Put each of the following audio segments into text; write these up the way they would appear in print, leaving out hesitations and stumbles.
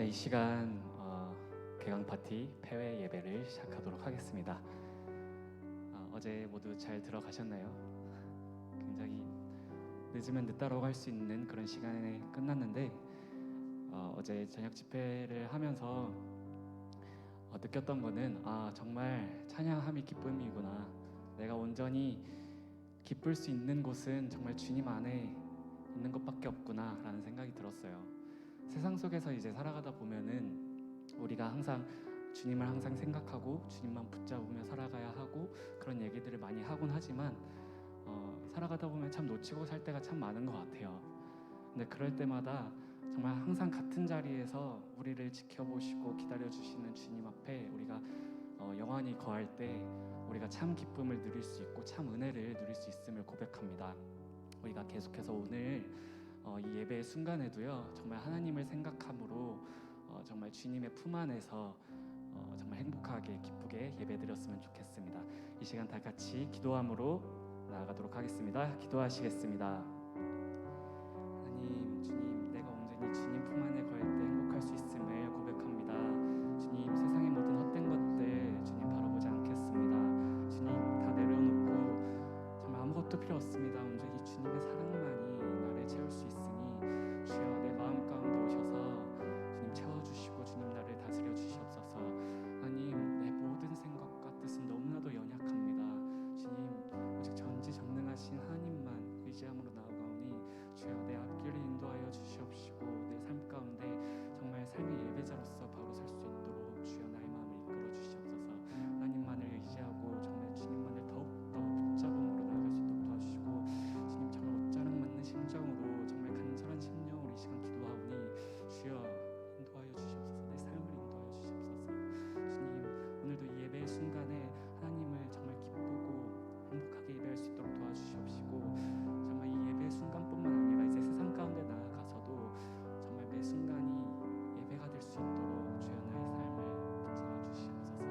이 시간 개강 파티 폐회 예배를 시작하도록 하겠습니다. 어제 모두 잘 들어가셨나요? 굉장히 늦으면 늦다라고 할 수 있는 그런 시간에 끝났는데 어제 저녁 집회를 하면서 느꼈던 거는 정말 찬양함이 기쁨이구나. 내가 온전히 기쁠 수 있는 곳은 정말 주님 안에 있는 것밖에 없구나 라는 생각이 들었어요. 세상 속에서 이제 살아가다 보면은 우리가 항상 주님을 항상 생각하고 주님만 붙잡으며 살아가야 하고 그런 얘기들을 많이 하곤 하지만 살아가다 보면 참 놓치고 살 때가 참 많은 것 같아요. 근데 그럴 때마다 정말 항상 같은 자리에서 우리를 지켜보시고 기다려주시는 주님 앞에 우리가 영원히 거할 때 우리가 참 기쁨을 누릴 수 있고 참 은혜를 누릴 수 있음을 고백합니다. 우리가 계속해서 오늘 이 예배의 순간에도요 정말 하나님을 생각함으로 정말 주님의 품 안에서 정말 행복하게 기쁘게 예배드렸으면 좋겠습니다. 이 시간 다 같이 기도함으로 나아가도록 하겠습니다. 기도하시겠습니다. 하나님, 주님, 내가 온전히 주님 품 안에 거할 때 행복할 수 있음을 고백합니다. 주님, 세상의 모든 헛된 것들 주님 바라보지 않겠습니다. 주님, 다 내려놓고 정말 아무것도 필요 없습니다. 온전히 주님의 사랑만이 나를 채울 수 있으니 주여 내 마음 가운데 오셔서 주님 채워주시고 주님 나를 다스려 주시옵소서. 하나님, 내 모든 생각과 뜻은 너무나도 연약합니다. 주님, 오직 전지전능하신 하나님만 의지함으로 나아가오니 주여 내 앞길을 인도하여 주시옵시고 내 삶 가운데 정말 삶의 예배자로서 바로 설 수 있도록 주여 나의 마음을 이끌어 주시옵소서. 하나님만을 의지하고 정말 주님만을 더욱더 붙잡음으로 나아갈 수 있도록 도와주시고 주님 정말 옷자락 맞는 심정으로 정말 간절한 심령으로 이 시간 기도하오니 주여 인도하여 주시옵소서. 내 삶을 인도하여 주시옵소서. 주님, 오늘도 이 예배의 순간에 하나님을 정말 기쁘고 행복하게 예배할 수 있도록 도와주시옵시고 정말 이 예배의 순간뿐만 아니라 이제 세상 가운데 나아가서도 정말 매 순간이 예배가 될 수 있도록 주여 나의 삶을 붙잡아 주시옵소서.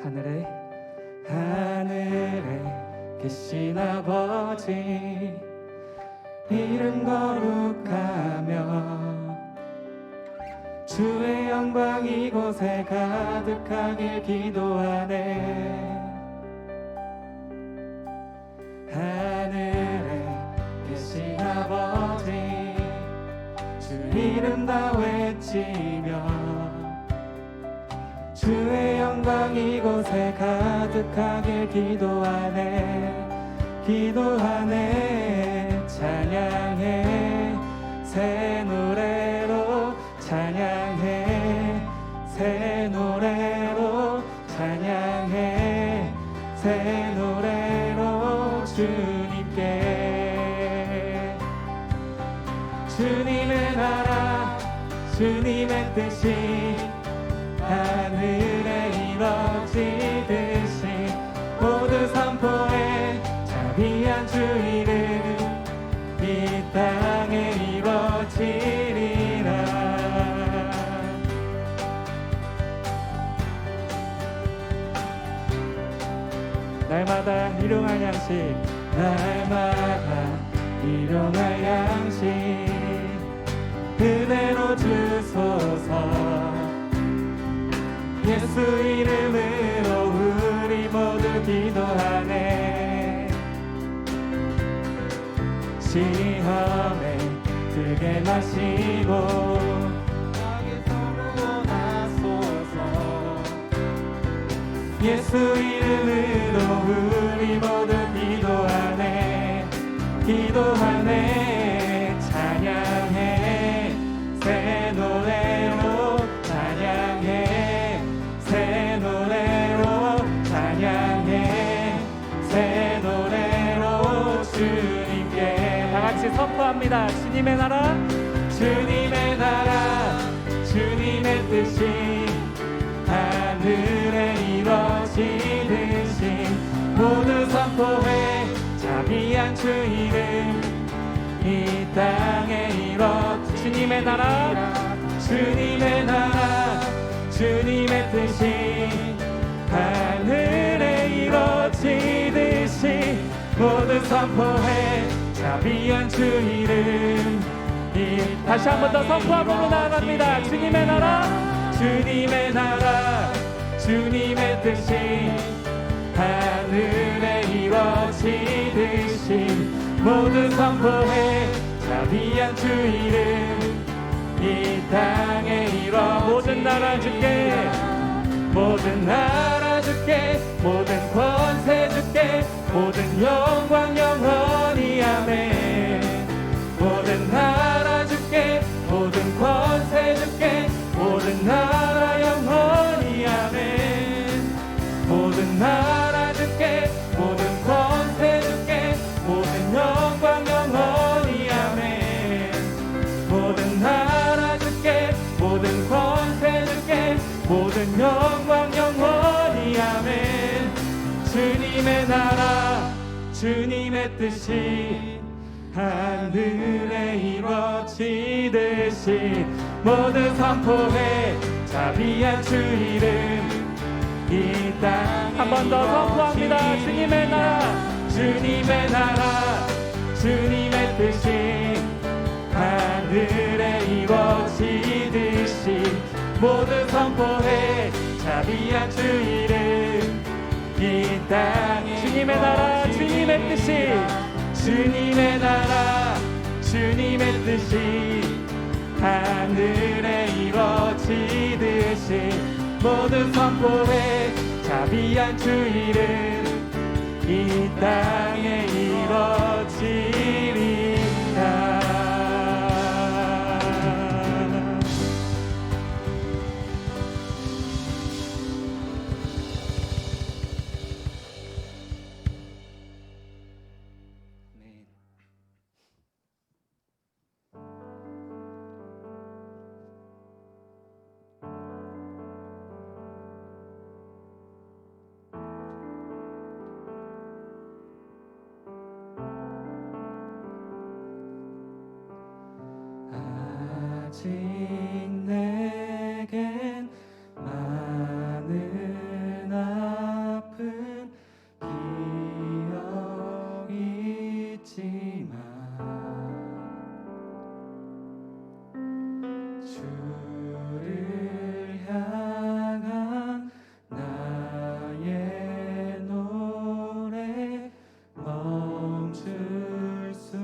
하늘에 계신 아버지 이름 거룩하며 주의 영광 이곳에 가득하길 기도하네. 하늘에 계신 아버지 주 이름 다 외치며 주의 영광 이곳에 가득하길 기도하네. 기도하네. 찬양해 새 노래로 찬양해 새 노래로 찬양해 새 노래로 주님께. 주님의 나라 주님의 뜻이 하늘에 이뤄지듯이 모두 선포해 자비한 주 이름 이 땅에 이뤄지리라. 날마다 일용할 양식 날마다 일용할 양식 은혜로 주소서. 예수 이름으로 우리 모두 기도하네. 시험에 들게 마시고 악에서 구원하소서. 예수 이름으로 우리 모두 기도하네. 기도하네. 찬양해 새 노래로 찬양해 새 노래로 찬양해 새 노래로 주님께. 다같이 선포합니다. 주님의 나라 주님의 나라 주님의 뜻이 하늘에 이뤄지듯이 선포해 자비한 주 이름 이 땅에 이뤄 주님의 나라 주님의 나라 주님의 뜻이 하늘에 이루어지듯이 모두 선포해 자비한 주 이름 다시 한 번 더 선포함으로 나아갑니다. 주님의 나라 주님의 나라 주님의 뜻이 하늘에 이루어지듯이 모두 선포해 자비한 주 이름 이 땅에 이뤄 모든 나라 주께 모든 나라 주께 모든 권세 주께 모든 영광 영원히 아멘 모든 나라 주께 모든 권세 주께 모든 나라 영원히 아멘 모든 나라 주께 모든 권세 주께 모든 영광 영원히 아멘 모든 나라 주께 모든 권세 주께 모든 영광 영원히 아멘 주님의 나라 주님의 뜻이 하늘에 이루어지듯이 모두 선포해 자비한 주 이름 이 땅 한 번 더 선포합니다. 주님의 나라 주님의 나라 주님의 뜻이 하늘에 이루어지듯이 모두 선포해 자비한 주 이름 이 땅에 주님의 나라 주님의 뜻이 주님의 나라 주님의 뜻이 하늘에 이루어지듯이 모두 선포해 자비한 주 이름 이 땅에 이루어지리라. 아직 내겐 많은 아픈 기억이 있지만 주를 향한 나의 노래 멈출 수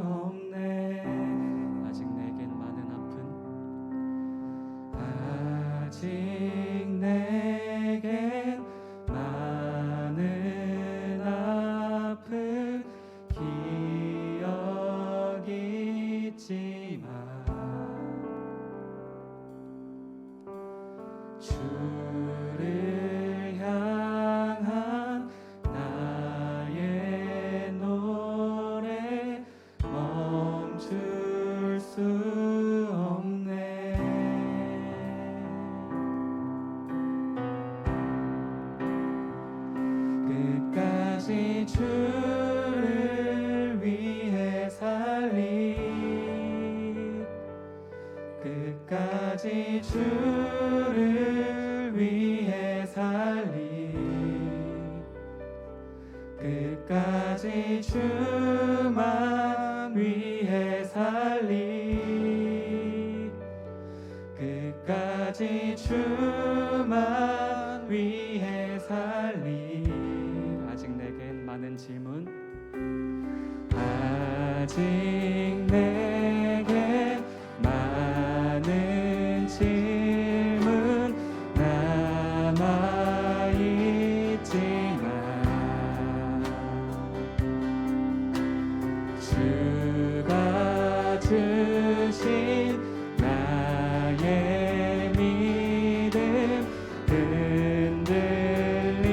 없네. 아직 내겐 많은 아픈 기억이 있지만 주를 향한 나의 노래 멈출 수 없네. 끝까지 주를 위해 살리 끝까지 주를 위해 살리 끝까지 주만 위해 살리 끝까지 주만 위해 살리. 아직 내겐 많은 질문 아직 내게 많은 질문 남아있지만 주가 주신 나의 믿음 흔들림.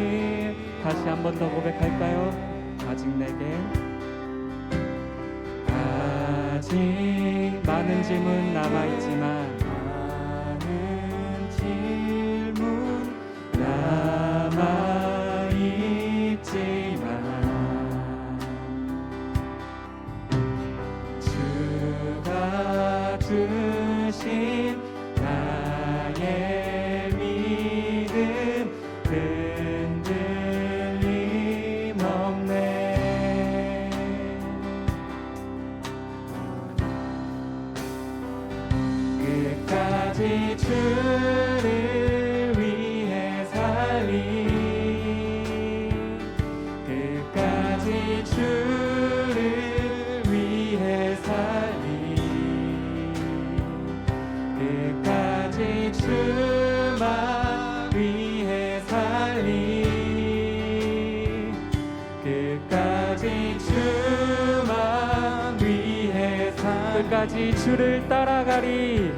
다시 한 번 더 고백할까요? 아직 내게 아직 많은 질문 남아있지만 많은 질문 남아있지만 주신 나의 믿음 흔들림 없네. 끝까지 주를 위해 살리, 끝까지 주를 위해 살리, 끝까지 주만 위해 살리, 끝까지 주만 위해 살리, 끝까지 주를 따라가리,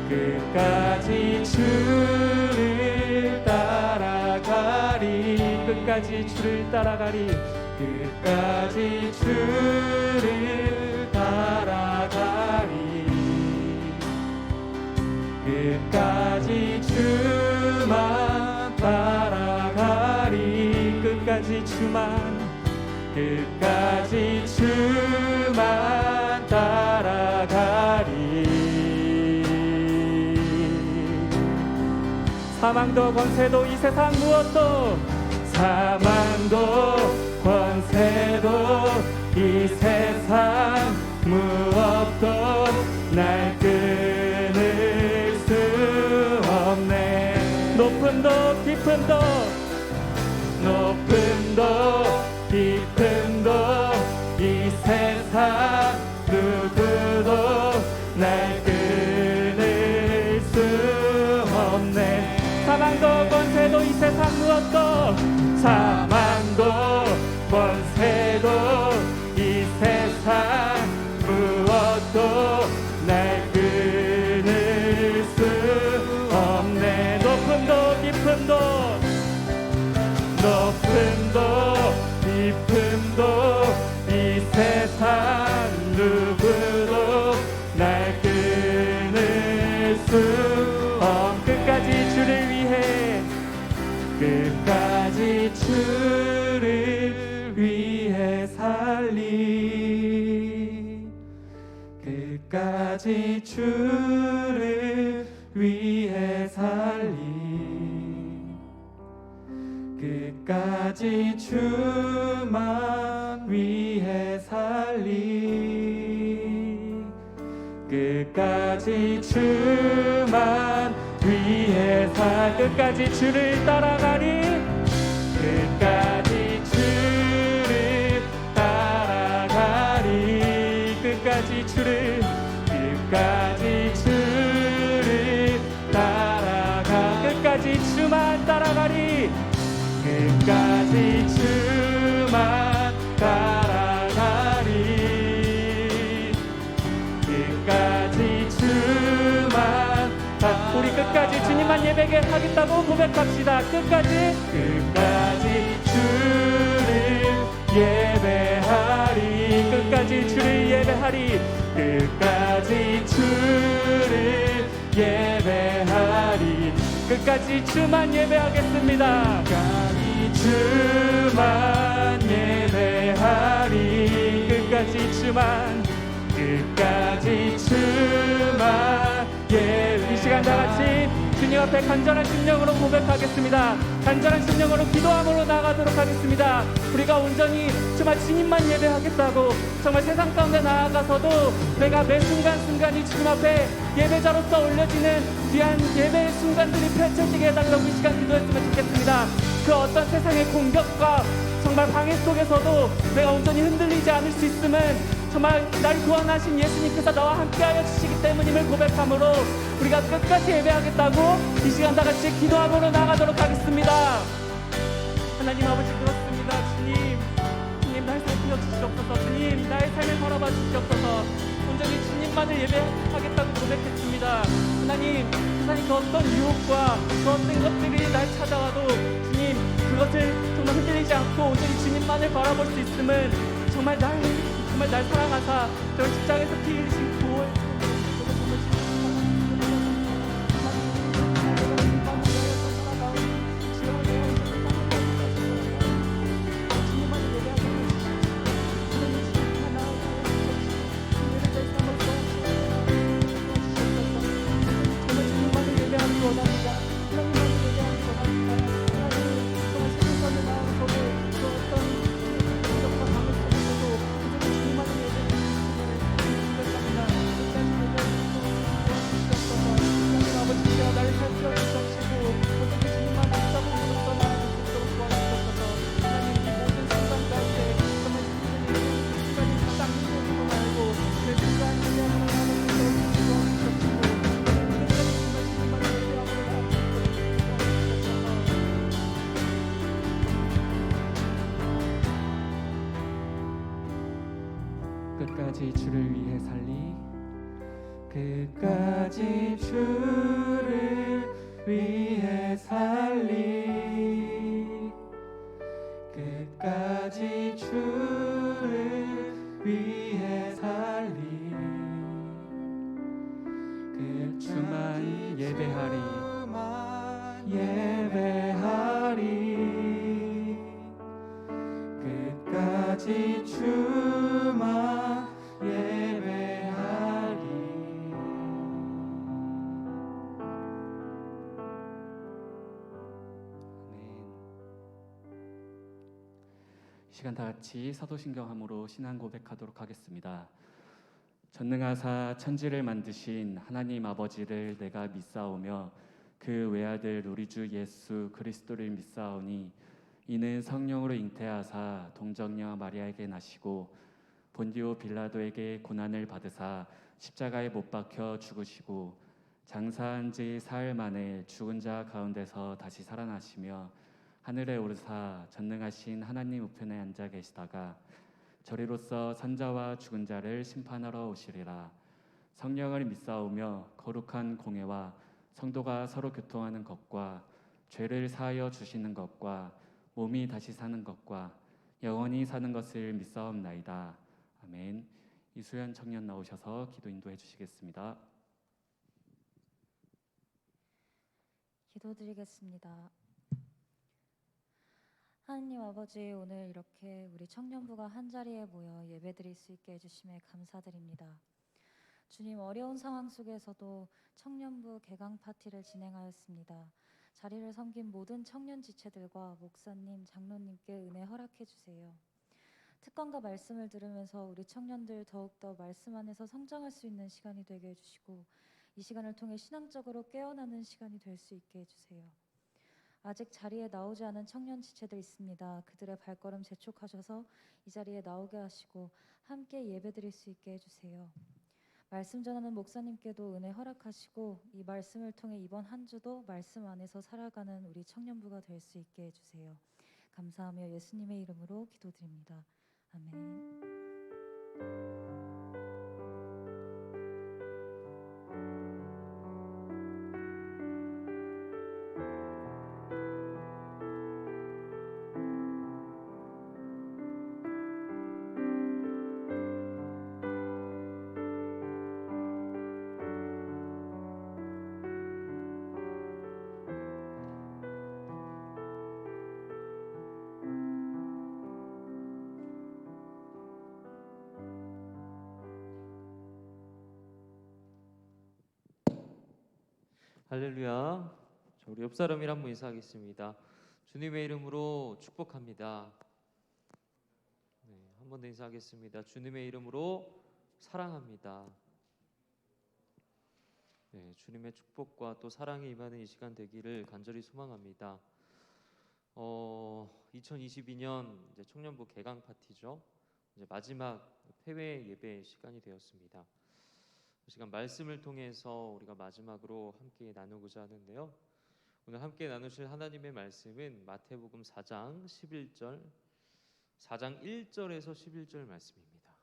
끝까지 주를 따라가리, 끝까지 주를 따라가리, 끝까지 주를 따라가리, 끝까지 주만 따라가리, 끝까지 주만, 끝까지 주만 따라가리. 사망도 권세도 이 세상 무엇도, 사망도 권세도 이 세상 무엇도 날 끊을 수 없네. 높음도 깊음도, 높음도 깊음도 이 세상 누구도 날 끊을 수 없네. 사망도 권세도 이 세상 무엇도, 사망도 권세도 이 세상 무엇도 날 끊을 수 없네. 높음도 깊음도, 높음도 깊음도 이 세상 누구도 날 끊을 수 없네. 끝까지 주를 위해, 끝까지 주를 위해 살리, 끝까지 주를 위해 살리, 끝까지 주만 위해 살리, 끝까지 주만 위해 살, 끝까지 주를 따라가리, 끝까지 주를 따라가리, 끝까지 주를, 끝까지 주를 따라가, 끝까지 주만 따라가리, 끝까지 주만 따라가리, 끝까지 주만. 우리 끝까지 주님만 예배하겠다고 고백합시다. 끝까지, 끝까지 주를 예배하리, 끝까지 주를 예배하리, 끝까지 주를 예배하리, 끝까지 주만 예배하겠습니다. 끝까지 주만 예배하리, 끝까지 주만, 끝까지 주만 예배. 이 시간 다 같이 주님 앞에 간절한 심령으로 고백하겠습니다. 간절한 심령으로 기도함으로 나가도록 하겠습니다. 우리가 온전히 정말 주님만 예배하겠다고, 정말 세상 가운데 나아가서도 내가 매 순간순간이 주님 앞에 예배자로서 올려지는 귀한 예배의 순간들이 펼쳐지게 해달라고 이 시간 기도했으면 좋겠습니다. 그 어떤 세상의 공격과 정말 방해 속에서도 내가 온전히 흔들리지 않을 수 있음은 정말 날 구원하신 예수님께서 나와 함께하여 주시기 때문임을 고백함으로 우리가 끝까지 예배하겠다고 이 시간 다 같이 기도함으로 나가도록 하겠습니다. 하나님 아버지, 그렇습니다. 주님 날 살피어 주시옵소서. 주님 나의 삶을 바라봐 주시옵소서. 온전히 주님만을 예배하겠다고 고백했습니다. 하나님, 세상의 그 어떤 유혹과 그 어떤 것들이 날 찾아와도 주님 그것을 정말 흔들리지 않고 온전히 주님만을 바라볼 수 있음은 정말 날 사랑하사 저 십자가에서 피 흘리신 구원 원합니다. 하나님만을 예배하기 원합니다. 하나님 정말 세상의 마음속에 그 어떤 공격과 방해 속에서도 그저 주님만을 예배하는 주님을 고백합니다. 끝까지 예배하는 주옵소서. 하나님 아버지께서 나를 살펴 주시고 어떻게 주님만 붙잡고 떠나는 수 있도록 도와주옵소서. 하나님 이 모든 순간 가운데 정말 주님을 예배하는 순간이 가장 힘든 걸 알고 그 순간 예배하는 나를 붙잡고 도와주옵소서. 끝까지 주를 위해 살리 끝까지 주를 위해 살리 끝까지 주를 위해 살리 그 주만 예배하리 예배하리 끝까지 주만 예배하리. 이 시간 다 같이 사도신경함으로 신앙 고백하도록 하겠습니다. 전능하사 천지를 만드신 하나님 아버지를 내가 믿사오며 그 외아들 우리 주 예수 그리스도를 믿사오니 이는 성령으로 잉태하사 동정녀 마리아에게 나시고 본디오 빌라도에게 고난을 받으사 십자가에 못 박혀 죽으시고 장사한 지 사흘 만에 죽은 자 가운데서 다시 살아나시며 하늘에 오르사 전능하신 하나님 우편에 앉아 계시다가 저리로서 산자와 죽은 자를 심판하러 오시리라. 성령을 믿사오며 거룩한 공회와 성도가 서로 교통하는 것과 죄를 사하여 주시는 것과 몸이 다시 사는 것과 영원히 사는 것을 믿사옵나이다. 아멘. 이수연 청년 나오셔서 기도 인도해 주시겠습니다. 기도드리겠습니다. 하나님 아버지, 오늘 이렇게 우리 청년부가 한자리에 모여 예배드릴 수 있게 해주심에 감사드립니다. 주님, 어려운 상황 속에서도 청년부 개강 파티를 진행하였습니다. 자리를 섬긴 모든 청년 지체들과 목사님, 장로님께 은혜 허락해 주세요. 특강과 말씀을 들으면서 우리 청년들 더욱더 말씀 안에서 성장할 수 있는 시간이 되게 해주시고 이 시간을 통해 신앙적으로 깨어나는 시간이 될 수 있게 해주세요. 아직 자리에 나오지 않은 청년 지체들 있습니다. 그들의 발걸음 재촉하셔서 이 자리에 나오게 하시고 함께 예배드릴 수 있게 해주세요. 말씀 전하는 목사님께도 은혜 허락하시고 이 말씀을 통해 이번 한 주도 말씀 안에서 살아가는 우리 청년부가 될 수 있게 해주세요. 감사하며 예수님의 이름으로 기도드립니다. 아멘. 할렐루야. 우리 옆 사람이랑 한번 인사하겠습니다. 주님의 이름으로 축복합니다. 네, 한 번 더 인사하겠습니다. 주님의 이름으로 사랑합니다. 네, 주님의 축복과 또 사랑이 임하는 이 시간 되기를 간절히 소망합니다. 2022년 이제 청년부 개강 파티죠. 이제 마지막 폐회 예배 시간이 되었습니다. 이 시간 말씀을 통해서 우리가 마지막으로 함께 나누고자 하는데요. 오늘 함께 나누실 하나님의 말씀은 마태복음 4장 11절, 4장 1절에서 11절 말씀입니다.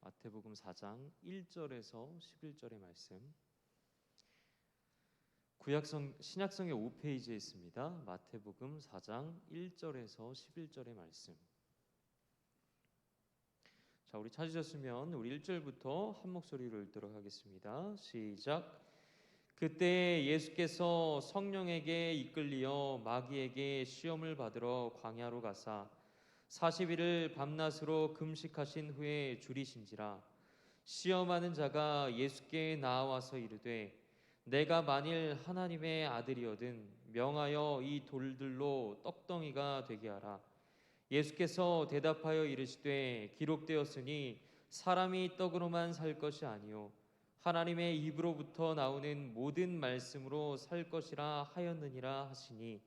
마태복음 4장 1절에서 11절의 말씀. 신약성의 5페이지에 있습니다. 마태복음 4장 1절에서 11절의 말씀. 자, 우리 찾으셨으면 우리 1절부터 한 목소리로 읽도록 하겠습니다. 시작. 그때 예수께서 성령에게 이끌리어 마귀에게 시험을 받으러 광야로 가사 40일을 밤낮으로 금식하신 후에 줄이신지라. 시험하는 자가 예수께 나와서 이르되 내가 만일 하나님의 아들이거든 명하여 이 돌들로 떡덩이가 되게 하라. 예수께서 대답하여 이르시되 기록되었으니 사람이 떡으로만 살 것이 아니요 하나님의 입으로부터 나오는 모든 말씀으로 살 것이라 하였느니라 하시니,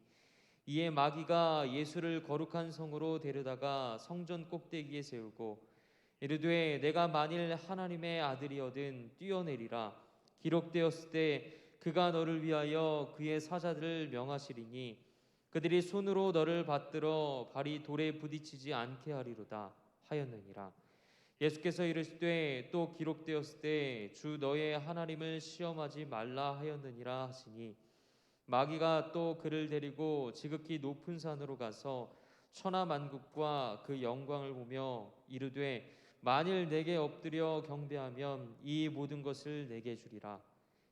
이에 마귀가 예수를 거룩한 성으로 데려다가 성전 꼭대기에 세우고 이르되 내가 만일 하나님의 아들이거든 뛰어내리라. 기록되었을 때 그가 너를 위하여 그의 사자들을 명하시리니 그들이 손으로 너를 받들어 발이 돌에 부딪히지 않게 하리로다 하였느니라. 예수께서 이르시되 또 기록되었을 때 주 너의 하나님을 시험하지 말라 하였느니라 하시니, 마귀가 또 그를 데리고 지극히 높은 산으로 가서 천하만국과 그 영광을 보며 이르되 만일 내게 엎드려 경배하면 이 모든 것을 내게 주리라.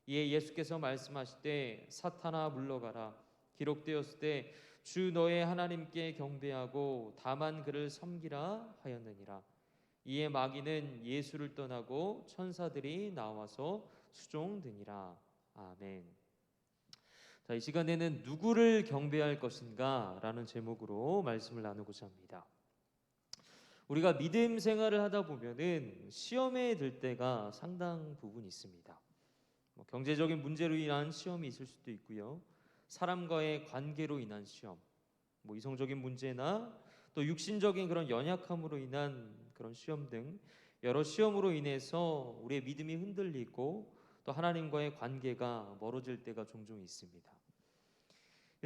이에 예수께서 말씀하시되 사탄아 물러가라. 기록되었을 때 주 너의 하나님께 경배하고 다만 그를 섬기라 하였느니라. 이에 마귀는 예수를 떠나고 천사들이 나와서 수종드니라. 아멘. 자, 이 시간에는 누구를 경배할 것인가 라는 제목으로 말씀을 나누고자 합니다. 우리가 믿음 생활을 하다 보면은 시험에 들 때가 상당 부분 있습니다. 경제적인 문제로 인한 시험이 있을 수도 있고요. 사람과의 관계로 인한 시험, 이성적인 문제나 또 육신적인 그런 연약함으로 인한 그런 시험 등 여러 시험으로 인해서 우리의 믿음이 흔들리고 또 하나님과의 관계가 멀어질 때가 종종 있습니다.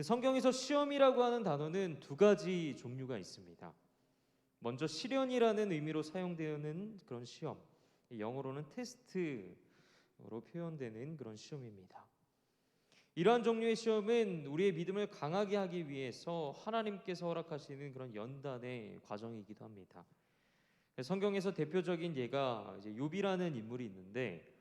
성경에서 시험이라고 하는 단어는 두 가지 종류가 있습니다. 먼저 시련이라는 의미로 사용되는 그런 시험, 영어로는 테스트로 표현되는 그런 시험입니다. 이러한 종류의 시험은 우리의 믿음을 강하게 하기 위해서 하나님께서 허락하시는 그런 연단의 과정이기도 합니다. 성경에서 대표적인 예가 이제 욥이라는 인물이 있는데,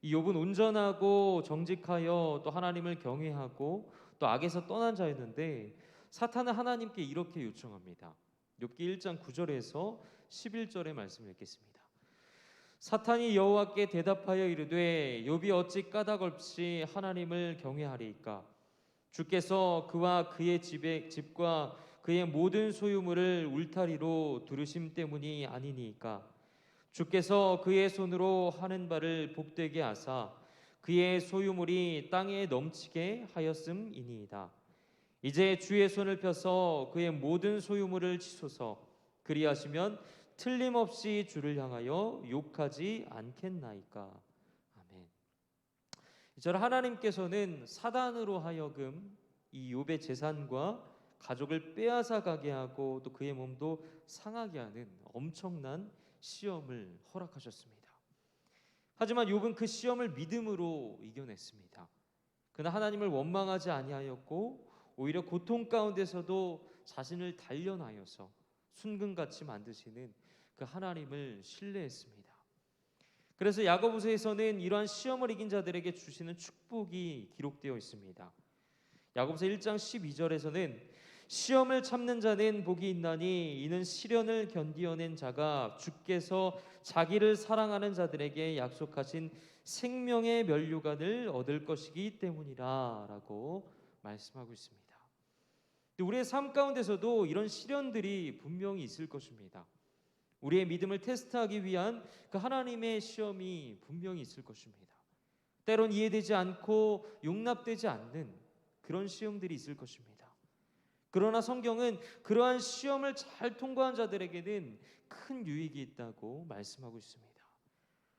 이 욥은 온전하고 정직하여 또 하나님을 경외하고 또 악에서 떠난 자였는데, 사탄은 하나님께 이렇게 요청합니다. 욥기 1장 9절에서 11절의 말씀을 읽겠습니다. 사탄이 여호와께 대답하여 이르되 욥이 어찌 까닭 없이 하나님을 경외하리이까? 주께서 그와 그의 집과 그의 모든 소유물을 울타리로 두르심 때문이 아니니까? 주께서 그의 손으로 하는 바를 복되게 하사 그의 소유물이 땅에 넘치게 하였음이니이다. 이제 주의 손을 펴서 그의 모든 소유물을 치소서. 그리하시면 틀림없이 주를 향하여 욕하지 않겠나이까? 아멘. 이처럼 하나님께서는 사단으로 하여금 이 욥의 재산과 가족을 빼앗아 가게 하고 또 그의 몸도 상하게 하는 엄청난 시험을 허락하셨습니다. 하지만 욥은 그 시험을 믿음으로 이겨냈습니다. 그는 하나님을 원망하지 아니하였고 오히려 고통 가운데서도 자신을 단련하여서 순금같이 만드시는 그 하나님을 신뢰했습니다. 그래서 야고보서에서는 이러한 시험을 이긴 자들에게 주시는 축복이 기록되어 있습니다. 야고보서 1장 12절에서는 시험을 참는 자는 복이 있나니 이는 시련을 견디어낸 자가 주께서 자기를 사랑하는 자들에게 약속하신 생명의 면류관을 얻을 것이기 때문이라 라고 말씀하고 있습니다. 우리의 삶 가운데서도 이런 시련들이 분명히 있을 것입니다. 우리의 믿음을 테스트하기 위한 그 하나님의 시험이 분명히 있을 것입니다. 때론 이해되지 않고 용납되지 않는 그런 시험들이 있을 것입니다. 그러나 성경은 그러한 시험을 잘 통과한 자들에게는 큰 유익이 있다고 말씀하고 있습니다.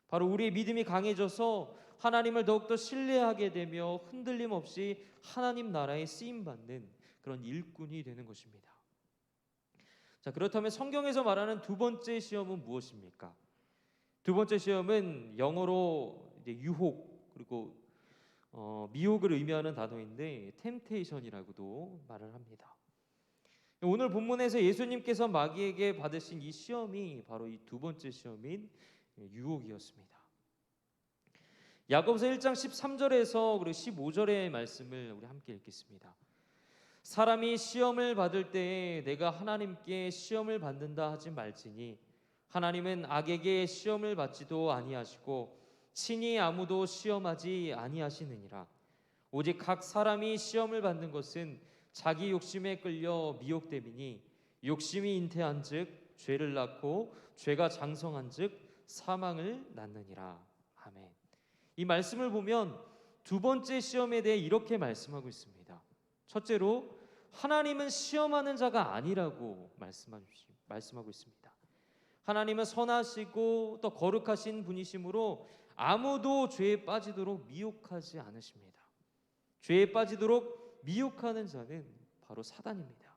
바로 우리의 믿음이 강해져서 하나님을 더욱더 신뢰하게 되며 흔들림 없이 하나님 나라에 쓰임받는 그런 일꾼이 되는 것입니다. 자, 그렇다면 성경에서 말하는 두 번째 시험은 무엇입니까? 두 번째 시험은 영어로 이제 유혹 그리고 미혹을 의미하는 단어인데 템테이션이라고도 말을 합니다. 오늘 본문에서 예수님께서 마귀에게 받으신 이 시험이 바로 이 두 번째 시험인 유혹이었습니다. 야고보서 1장 13절에서 그리고 15절의 말씀을 우리 함께 읽겠습니다. 사람이 시험을 받을 때에 내가 하나님께 시험을 받는다 하지 말지니 하나님은 악에게 시험을 받지도 아니하시고 친히 아무도 시험하지 아니하시느니라. 오직 각 사람이 시험을 받는 것은 자기 욕심에 끌려 미혹됨이니 욕심이 잉태한즉 죄를 낳고 죄가 장성한즉 사망을 낳느니라. 아멘. 이 말씀을 보면 두 번째 시험에 대해 이렇게 말씀하고 있습니다. 첫째로 하나님은 시험하는 자가 아니라고 말씀하고 있습니다. 하나님은 선하시고 또 거룩하신 분이시므로 아무도 죄에 빠지도록 미혹하지 않으십니다. 죄에 빠지도록 미혹하는 자는 바로 사단입니다.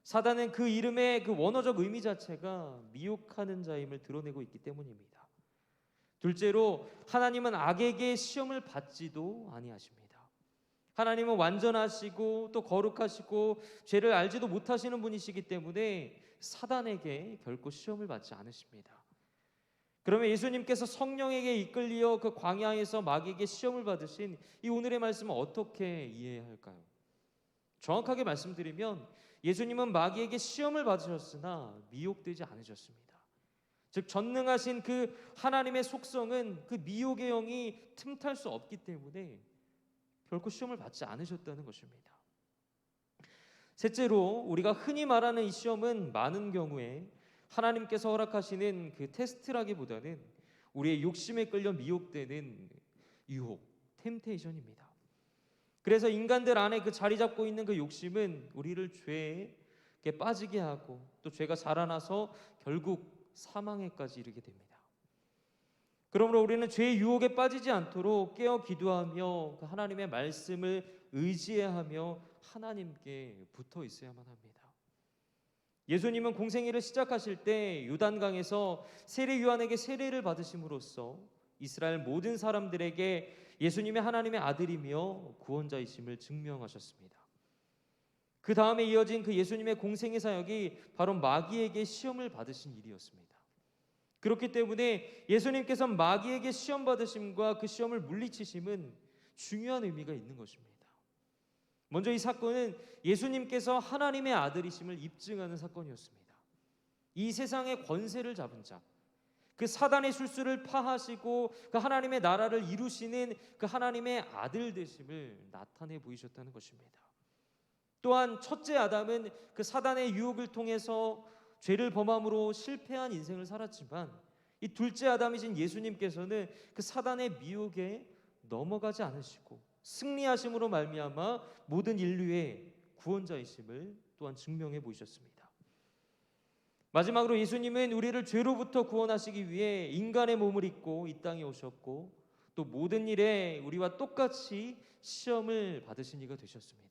사단은 그 이름의 그 원어적 의미 자체가 미혹하는 자임을 드러내고 있기 때문입니다. 둘째로 하나님은 악에게 시험을 받지도 아니하십니다. 하나님은 완전하시고 또 거룩하시고 죄를 알지도 못하시는 분이시기 때문에 사단에게 결코 시험을 받지 않으십니다. 그러면 예수님께서 성령에게 이끌려 그 광야에서 마귀에게 시험을 받으신 이 오늘의 말씀을 어떻게 이해해야 할까요? 정확하게 말씀드리면 예수님은 마귀에게 시험을 받으셨으나 미혹되지 않으셨습니다. 즉 전능하신 그 하나님의 속성은 그 미혹의 영이 틈탈 수 없기 때문에 결코 시험을 받지 않으셨다는 것입니다. 셋째로 우리가 흔히 말하는 이 시험은 많은 경우에 하나님께서 허락하시는 그 테스트라기보다는 우리의 욕심에 끌려 미혹되는 유혹, 템테이션입니다. 그래서 인간들 안에 그 자리 잡고 있는 그 욕심은 우리를 죄에 빠지게 하고 또 죄가 자라나서 결국 사망에까지 이르게 됩니다. 그러므로 우리는 죄의 유혹에 빠지지 않도록 깨어 기도하며 그 하나님의 말씀을 의지해야 하며 하나님께 붙어 있어야만 합니다. 예수님은 공생애를 시작하실 때 요단강에서 세례 요한에게 세례를 받으심으로써 이스라엘 모든 사람들에게 예수님의 하나님의 아들이며 구원자이심을 증명하셨습니다. 그 다음에 이어진 그 예수님의 공생애 사역이 바로 마귀에게 시험을 받으신 일이었습니다. 그렇기 때문에 예수님께서 마귀에게 시험 받으심과 그 시험을 물리치심은 중요한 의미가 있는 것입니다. 먼저 이 사건은 예수님께서 하나님의 아들이심을 입증하는 사건이었습니다. 이 세상의 권세를 잡은 자, 그 사단의 술수를 파하시고 그 하나님의 나라를 이루시는 그 하나님의 아들 되심을 나타내 보이셨다는 것입니다. 또한 첫째 아담은 그 사단의 유혹을 통해서 죄를 범함으로 실패한 인생을 살았지만 이 둘째 아담이신 예수님께서는 그 사단의 미혹에 넘어가지 않으시고 승리하심으로 말미암아 모든 인류의 구원자이심을 또한 증명해 보이셨습니다. 마지막으로 예수님은 우리를 죄로부터 구원하시기 위해 인간의 몸을 입고 이 땅에 오셨고 또 모든 일에 우리와 똑같이 시험을 받으신 이가 되셨습니다.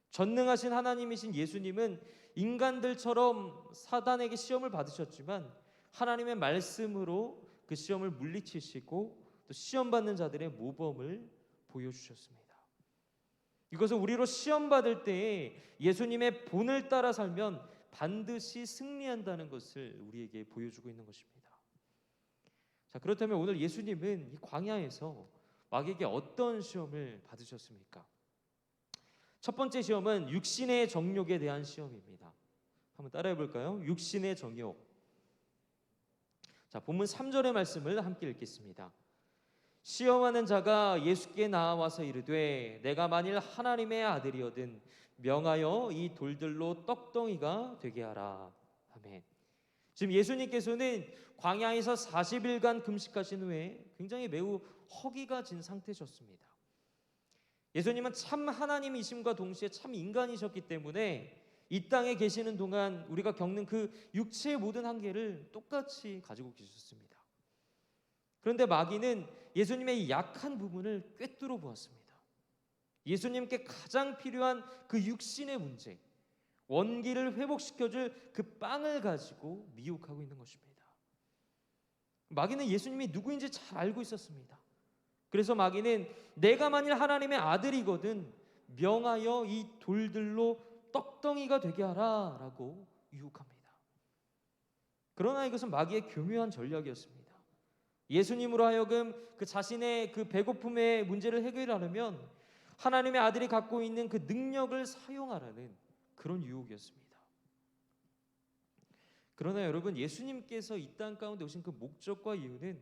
전능하신 하나님이신 예수님은 인간들처럼 사단에게 시험을 받으셨지만 하나님의 말씀으로 그 시험을 물리치시고 또 시험 받는 자들의 모범을 보여주셨습니다. 이것은 우리로 시험 받을 때에 예수님의 본을 따라 살면 반드시 승리한다는 것을 우리에게 보여주고 있는 것입니다. 자, 그렇다면 오늘 예수님은 이 광야에서 마귀에게 어떤 시험을 받으셨습니까? 첫 번째 시험은 육신의 정욕에 대한 시험입니다. 한번 따라해 볼까요? 육신의 정욕. 자, 본문 3절의 말씀을 함께 읽겠습니다. 시험하는 자가 예수께 나와서 이르되 내가 만일 하나님의 아들이거든 명하여 이 돌들로 떡덩이가 되게 하라. 아멘. 지금 예수님께서는 광야에서 40일간 금식하신 후에 굉장히 매우 허기가 진 상태셨습니다. 예수님은 참 하나님이심과 동시에 참 인간이셨기 때문에 이 땅에 계시는 동안 우리가 겪는 그 육체의 모든 한계를 똑같이 가지고 계셨습니다. 그런데 마귀는 예수님의 약한 부분을 꿰뚫어 보았습니다. 예수님께 가장 필요한 그 육신의 문제, 원기를 회복시켜줄 그 빵을 가지고 미혹하고 있는 것입니다. 마귀는 예수님이 누구인지 잘 알고 있었습니다. 그래서 마귀는 내가 만일 하나님의 아들이거든 명하여 이 돌들로 떡덩이가 되게 하라 라고 유혹합니다. 그러나 이것은 마귀의 교묘한 전략이었습니다. 예수님으로 하여금 그 자신의 그 배고픔의 문제를 해결하려면 하나님의 아들이 갖고 있는 그 능력을 사용하라는 그런 유혹이었습니다. 그러나 여러분, 예수님께서 이 땅 가운데 오신 그 목적과 이유는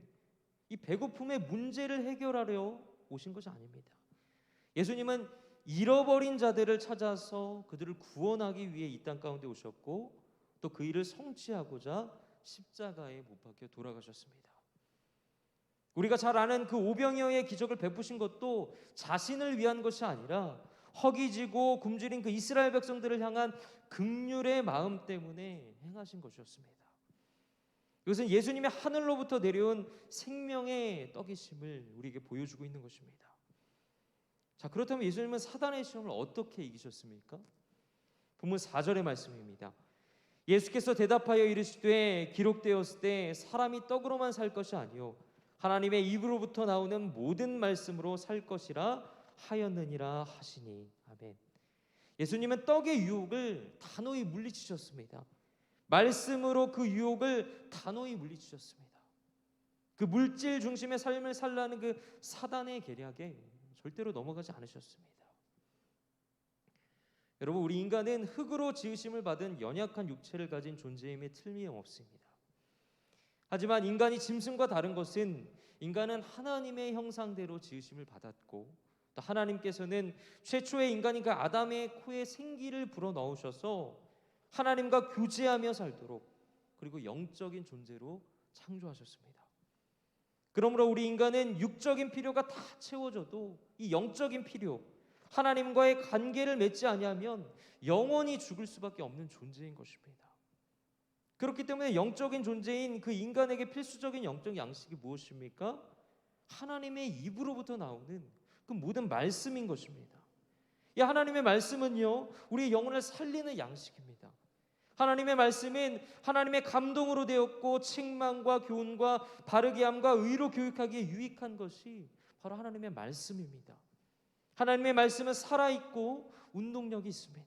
이 배고픔의 문제를 해결하려 오신 것이 아닙니다. 예수님은 잃어버린 자들을 찾아서 그들을 구원하기 위해 이 땅 가운데 오셨고 또 그 일을 성취하고자 십자가에 못 박혀 돌아가셨습니다. 우리가 잘 아는 그 오병이어의 기적을 베푸신 것도 자신을 위한 것이 아니라 허기지고 굶주린 그 이스라엘 백성들을 향한 긍휼의 마음 때문에 행하신 것이었습니다. 이것은 예수님의 하늘로부터 내려온 생명의 떡이심을 우리에게 보여주고 있는 것입니다. 자, 그렇다면 예수님은 사단의 시험을 어떻게 이기셨습니까? 본문 4절의 말씀입니다. 예수께서 대답하여 이르시되 기록되었을 때 사람이 떡으로만 살 것이 아니요 하나님의 입으로부터 나오는 모든 말씀으로 살 것이라 하였느니라 하시니. 아멘. 예수님은 떡의 유혹을 단호히 물리치셨습니다. 말씀으로 그 유혹을 단호히 물리치셨습니다. 그 물질 중심의 삶을 살라는 그 사단의 계략에 절대로 넘어가지 않으셨습니다. 여러분, 우리 인간은 흙으로 지으심을 받은 연약한 육체를 가진 존재임에 틀림없습니다. 하지만 인간이 짐승과 다른 것은 인간은 하나님의 형상대로 지으심을 받았고 또 하나님께서는 최초의 인간인 그 아담의 코에 생기를 불어넣으셔서 하나님과 교제하며 살도록 그리고 영적인 존재로 창조하셨습니다. 그러므로 우리 인간은 육적인 필요가 다 채워져도 이 영적인 필요, 하나님과의 관계를 맺지 아니하면 영원히 죽을 수밖에 없는 존재인 것입니다. 그렇기 때문에 영적인 존재인 그 인간에게 필수적인 영적 양식이 무엇입니까? 하나님의 입으로부터 나오는 그 모든 말씀인 것입니다. 이 하나님의 말씀은요, 우리의 영혼을 살리는 양식입니다. 하나님의 말씀은 하나님의 감동으로 되었고 책망과 교훈과 바르게 함과 의로 교육하기에 유익한 것이 바로 하나님의 말씀입니다. 하나님의 말씀은 살아있고 운동력이 있습니다.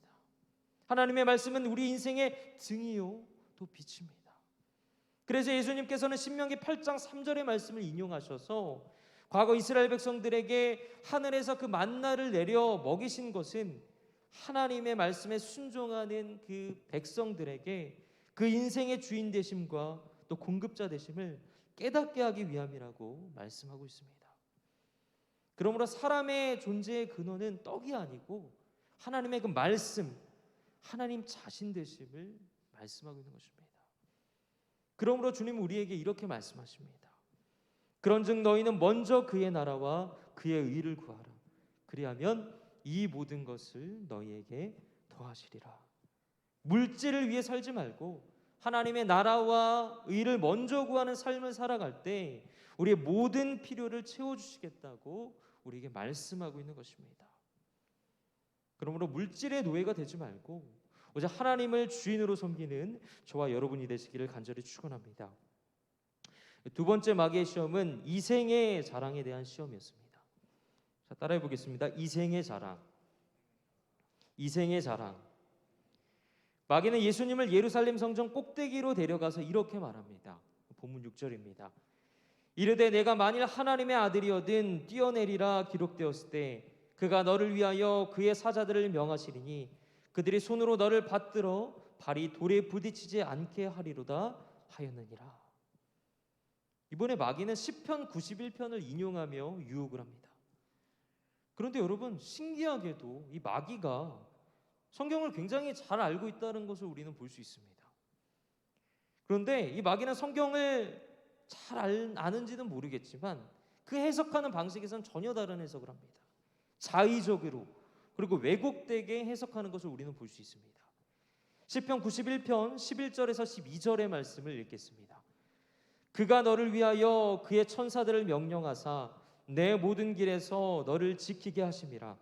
하나님의 말씀은 우리 인생의 등이요 또 빛입니다. 그래서 예수님께서는 신명기 8장 3절의 말씀을 인용하셔서 과거 이스라엘 백성들에게 하늘에서 그 만나를 내려 먹이신 것은 하나님의 말씀에 순종하는 그 백성들에게 그 인생의 주인 되심과 또 공급자 되심을 깨닫게 하기 위함이라고 말씀하고 있습니다. 그러므로 사람의 존재의 근원은 떡이 아니고 하나님의 그 말씀, 하나님 자신 되심을 말씀하고 있는 것입니다. 그러므로 주님 우리에게 이렇게 말씀하십니다. 그런즉 너희는 먼저 그의 나라와 그의 의를 구하라. 그리하면 이 모든 것을 너희에게 더하시리라. 물질을 위해 살지 말고 하나님의 나라와 의를 먼저 구하는 삶을 살아갈 때 우리의 모든 필요를 채워주시겠다고 우리에게 말씀하고 있는 것입니다. 그러므로 물질의 노예가 되지 말고 오직 하나님을 주인으로 섬기는 저와 여러분이 되시기를 간절히 축원합니다. 두 번째 마귀의 시험은 이생의 자랑에 대한 시험이었습니다. 자, 따라해 보겠습니다. 이생의 자랑. 이생의 자랑. 마귀는 예수님을 예루살렘 성전 꼭대기로 데려가서 이렇게 말합니다. 본문 6절입니다. 이르되 내가 만일 하나님의 아들이어든 뛰어내리라 기록되었을 때 그가 너를 위하여 그의 사자들을 명하시리니 그들이 손으로 너를 받들어 발이 돌에 부딪히지 않게 하리로다 하였느니라. 이번에 마귀는 시편 91편을 인용하며 유혹을 합니다. 그런데 여러분, 신기하게도 이 마귀가 성경을 굉장히 잘 알고 있다는 것을 우리는 볼 수 있습니다. 그런데 이 마귀는 성경을 잘 아는지는 모르겠지만 그 해석하는 방식에서는 전혀 다른 해석을 합니다. 자의적으로 그리고 왜곡되게 해석하는 것을 우리는 볼 수 있습니다. 시편 91편 11절에서 12절의 말씀을 읽겠습니다. 그가 너를 위하여 그의 천사들을 명령하사 내 모든 길에서 너를 지키게 하심이라.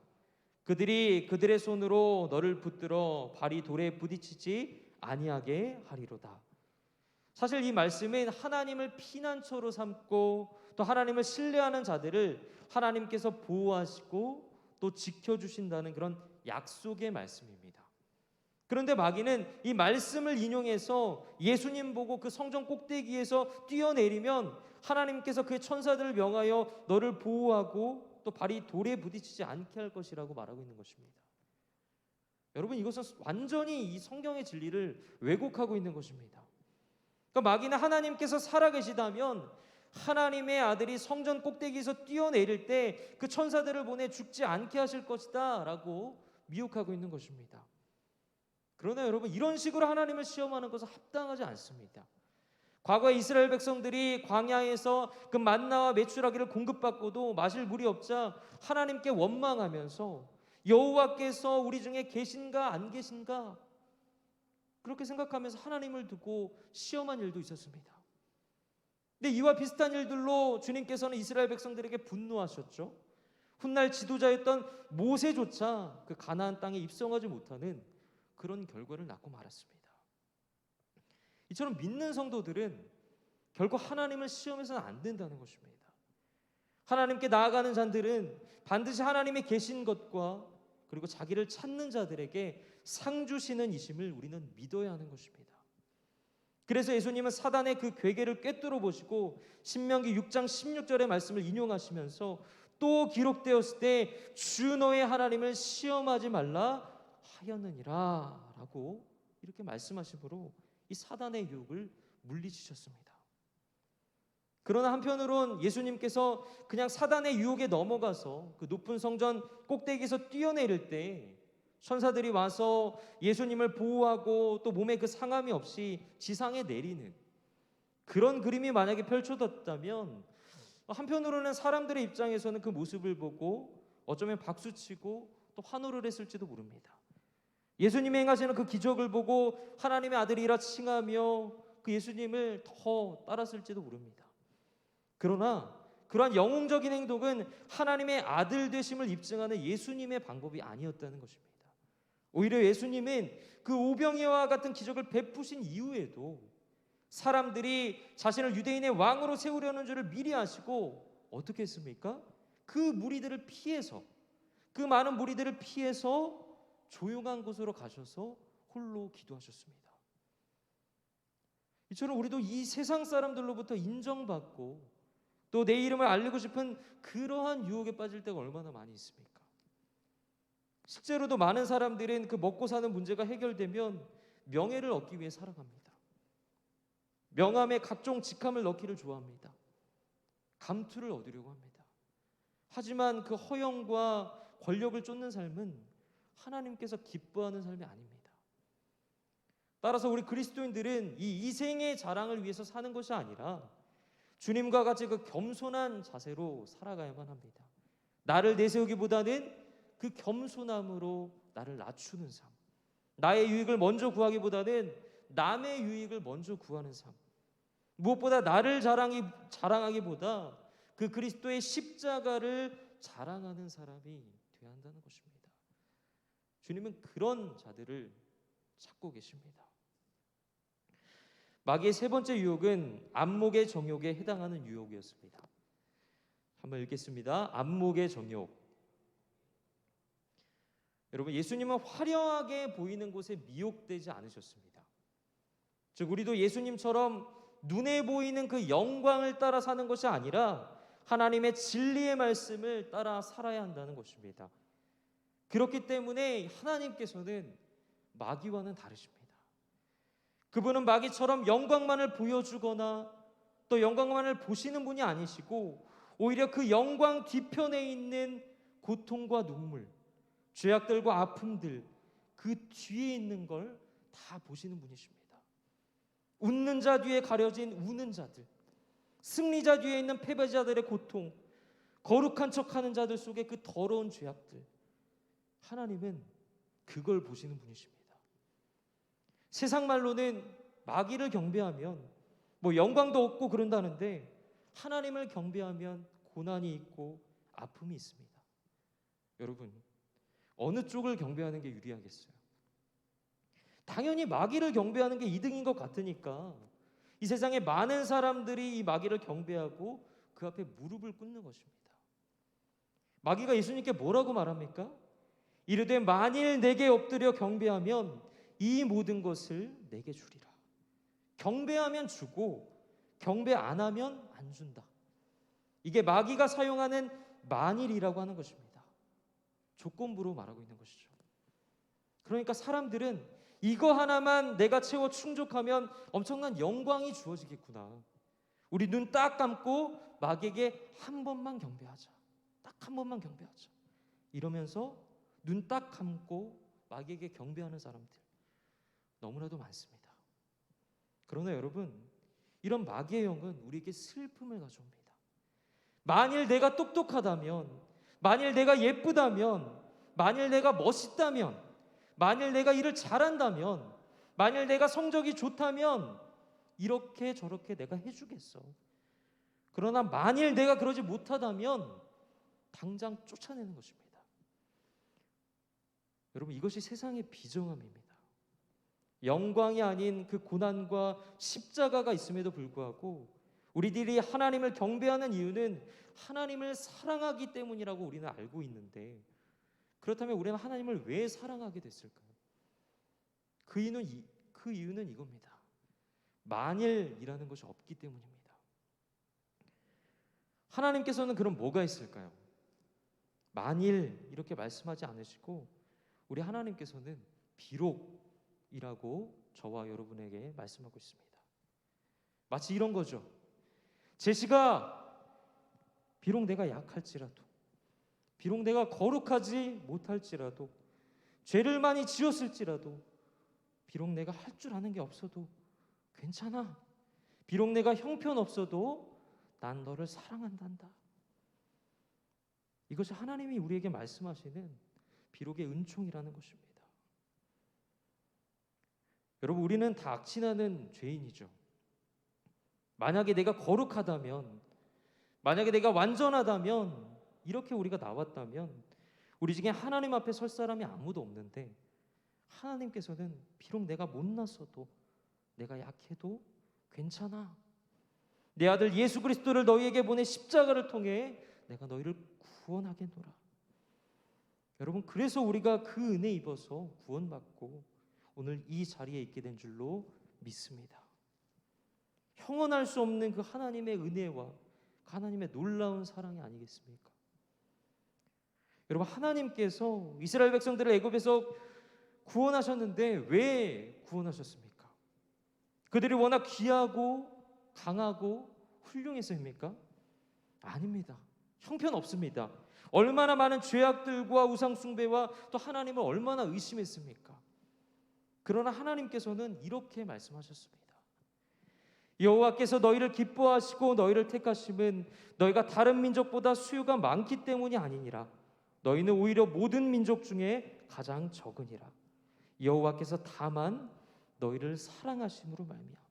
그들이 그들의 손으로 너를 붙들어 발이 돌에 부딪히지 아니하게 하리로다. 사실 이 말씀은 하나님을 피난처로 삼고 또 하나님을 신뢰하는 자들을 하나님께서 보호하시고 또 지켜주신다는 그런 약속의 말씀입니다. 그런데 마귀는 이 말씀을 인용해서 예수님 보고 그 성전 꼭대기에서 뛰어내리면 하나님께서 그의 천사들을 명하여 너를 보호하고 또 발이 돌에 부딪히지 않게 할 것이라고 말하고 있는 것입니다. 여러분, 이것은 완전히 이 성경의 진리를 왜곡하고 있는 것입니다. 그러니까 마귀는 하나님께서 살아계시다면 하나님의 아들이 성전 꼭대기에서 뛰어내릴 때 그 천사들을 보내 죽지 않게 하실 것이다 라고 미혹하고 있는 것입니다. 그러나 여러분, 이런 식으로 하나님을 시험하는 것은 합당하지 않습니다. 과거에 이스라엘 백성들이 광야에서 그 만나와 메추라기를 공급받고도 마실 물이 없자 하나님께 원망하면서 여호와께서 우리 중에 계신가 안 계신가 그렇게 생각하면서 하나님을 두고 시험한 일도 있었습니다. 근데 이와 비슷한 일들로 주님께서는 이스라엘 백성들에게 분노하셨죠. 훗날 지도자였던 모세조차 그 가나안 땅에 입성하지 못하는 그런 결과를 낳고 말았습니다. 이처럼 믿는 성도들은 결국 하나님을 시험해서는 안 된다는 것입니다. 하나님께 나아가는 자들은 반드시 하나님이 계신 것과 그리고 자기를 찾는 자들에게 상 주시는 이심을 우리는 믿어야 하는 것입니다. 그래서 예수님은 사단의 그 괴계를 꿰뚫어 보시고 신명기 6장 16절의 말씀을 인용하시면서 또 기록되었을 때 주 너의 하나님을 시험하지 말라 하였느니라 라고 이렇게 말씀하심으로 이 사단의 유혹을 물리치셨습니다. 그러나 한편으론 예수님께서 그냥 사단의 유혹에 넘어가서 그 높은 성전 꼭대기에서 뛰어내릴 때 천사들이 와서 예수님을 보호하고 또 몸에 그 상함이 없이 지상에 내리는 그런 그림이 만약에 펼쳐졌다면 한편으로는 사람들의 입장에서는 그 모습을 보고 어쩌면 박수치고 또 환호를 했을지도 모릅니다. 예수님이 행하시는 그 기적을 보고 하나님의 아들이라 칭하며 그 예수님을 더 따랐을지도 모릅니다. 그러나 그러한 영웅적인 행동은 하나님의 아들 되심을 입증하는 예수님의 방법이 아니었다는 것입니다. 오히려 예수님은 그 오병이어와 같은 기적을 베푸신 이후에도 사람들이 자신을 유대인의 왕으로 세우려는 줄을 미리 아시고 어떻게 했습니까? 그 무리들을 피해서 그 많은 무리들을 피해서 조용한 곳으로 가셔서 홀로 기도하셨습니다. 이처럼 우리도 이 세상 사람들로부터 인정받고 또 내 이름을 알리고 싶은 그러한 유혹에 빠질 때가 얼마나 많이 있습니까? 실제로도 많은 사람들은 그 먹고 사는 문제가 해결되면 명예를 얻기 위해 살아갑니다. 명함에 각종 직함을 넣기를 좋아합니다. 감투를 얻으려고 합니다. 하지만 그 허영과 권력을 쫓는 삶은 하나님께서 기뻐하는 삶이 아닙니다. 따라서 우리 그리스도인들은 이 이생의 자랑을 위해서 사는 것이 아니라 주님과 같이 그 겸손한 자세로 살아가야만 합니다. 나를 내세우기보다는 그 겸손함으로 나를 낮추는 삶, 나의 유익을 먼저 구하기보다는 남의 유익을 먼저 구하는 삶, 무엇보다 나를 자랑하기보다 그 그리스도의 십자가를 자랑하는 사람이 되어야 한다는 것입니다. 주님은 그런 자들을 찾고 계십니다. 마귀의 세 번째 유혹은 안목의 정욕에 해당하는 유혹이었습니다. 한번 읽겠습니다. 안목의 정욕. 여러분, 예수님은 화려하게 보이는 곳에 미혹되지 않으셨습니다. 즉 우리도 예수님처럼 눈에 보이는 그 영광을 따라 사는 것이 아니라 하나님의 진리의 말씀을 따라 살아야 한다는 것입니다. 그렇기 때문에 하나님께서는 마귀와는 다르십니다. 그분은 마귀처럼 영광만을 보여주거나 또 영광만을 보시는 분이 아니시고 오히려 그 영광 뒤편에 있는 고통과 눈물, 죄악들과 아픔들 그 뒤에 있는 걸 다 보시는 분이십니다. 웃는 자 뒤에 가려진 우는 자들, 승리자 뒤에 있는 패배자들의 고통, 거룩한 척하는 자들 속에 그 더러운 죄악들, 하나님은 그걸 보시는 분이십니다. 세상 말로는 마귀를 경배하면 뭐 영광도 얻고 그런다는데 하나님을 경배하면 고난이 있고 아픔이 있습니다. 여러분, 어느 쪽을 경배하는 게 유리하겠어요? 당연히 마귀를 경배하는 게 이득인 것 같으니까 이 세상에 많은 사람들이 이 마귀를 경배하고 그 앞에 무릎을 꿇는 것입니다. 마귀가 예수님께 뭐라고 말합니까? 이르되 만일 내게 엎드려 경배하면 이 모든 것을 내게 주리라. 경배하면 주고 경배 안 하면 안 준다. 이게 마귀가 사용하는 만일이라고 하는 것입니다. 조건부로 말하고 있는 것이죠. 그러니까 사람들은 이거 하나만 내가 채워 충족하면 엄청난 영광이 주어지겠구나. 우리 눈 딱 감고 마귀에게 한 번만 경배하자. 딱 한 번만 경배하자. 이러면서 눈 딱 감고 마귀에게 경배하는 사람들 너무나도 많습니다. 그러나 여러분, 이런 마귀의 영은 우리에게 슬픔을 가져옵니다. 만일 내가 똑똑하다면, 만일 내가 예쁘다면, 만일 내가 멋있다면, 만일 내가 일을 잘한다면, 만일 내가 성적이 좋다면 이렇게 저렇게 내가 해주겠어. 그러나 만일 내가 그러지 못하다면 당장 쫓아내는 것입니다. 여러분, 이것이 세상의 비정함입니다. 영광이 아닌 그 고난과 십자가가 있음에도 불구하고 우리들이 하나님을 경배하는 이유는 하나님을 사랑하기 때문이라고 우리는 알고 있는데, 그렇다면 우리는 하나님을 왜 사랑하게 됐을까요? 그 이유는 이겁니다. 만일이라는 것이 없기 때문입니다. 하나님께서는 그럼 뭐가 있을까요? 만일 이렇게 말씀하지 않으시고 우리 하나님께서는 비록이라고 저와 여러분에게 말씀하고 있습니다. 마치 이런 거죠. 제시가 비록 내가 약할지라도, 비록 내가 거룩하지 못할지라도, 죄를 많이 지었을지라도, 비록 내가 할 줄 아는 게 없어도 괜찮아. 비록 내가 형편없어도 난 너를 사랑한단다. 이것이 하나님이 우리에게 말씀하시는 비록의 은총이라는 것입니다. 여러분, 우리는 다 악취나는 죄인이죠. 만약에 내가 거룩하다면, 만약에 내가 완전하다면, 이렇게 우리가 나왔다면 우리 중에 하나님 앞에 설 사람이 아무도 없는데, 하나님께서는 비록 내가 못났어도, 내가 약해도 괜찮아. 내 아들 예수 그리스도를 너희에게 보내 십자가를 통해 내가 너희를 구원하겠노라. 여러분, 그래서 우리가 그 은혜 입어서 구원받고 오늘 이 자리에 있게 된 줄로 믿습니다. 형언할 수 없는 그 하나님의 은혜와 그 하나님의 놀라운 사랑이 아니겠습니까? 여러분, 하나님께서 이스라엘 백성들을 애굽에서 구원하셨는데 왜 구원하셨습니까? 그들이 워낙 귀하고 강하고 훌륭해서입니까? 아닙니다. 형편없습니다. 얼마나 많은 죄악들과 우상숭배와 또 하나님을 얼마나 의심했습니까? 그러나 하나님께서는 이렇게 말씀하셨습니다. 여호와께서 너희를 기뻐하시고 너희를 택하심은 너희가 다른 민족보다 수요가 많기 때문이 아니니라. 너희는 오히려 모든 민족 중에 가장 적으니라. 여호와께서 다만 너희를 사랑하심으로 말미암아.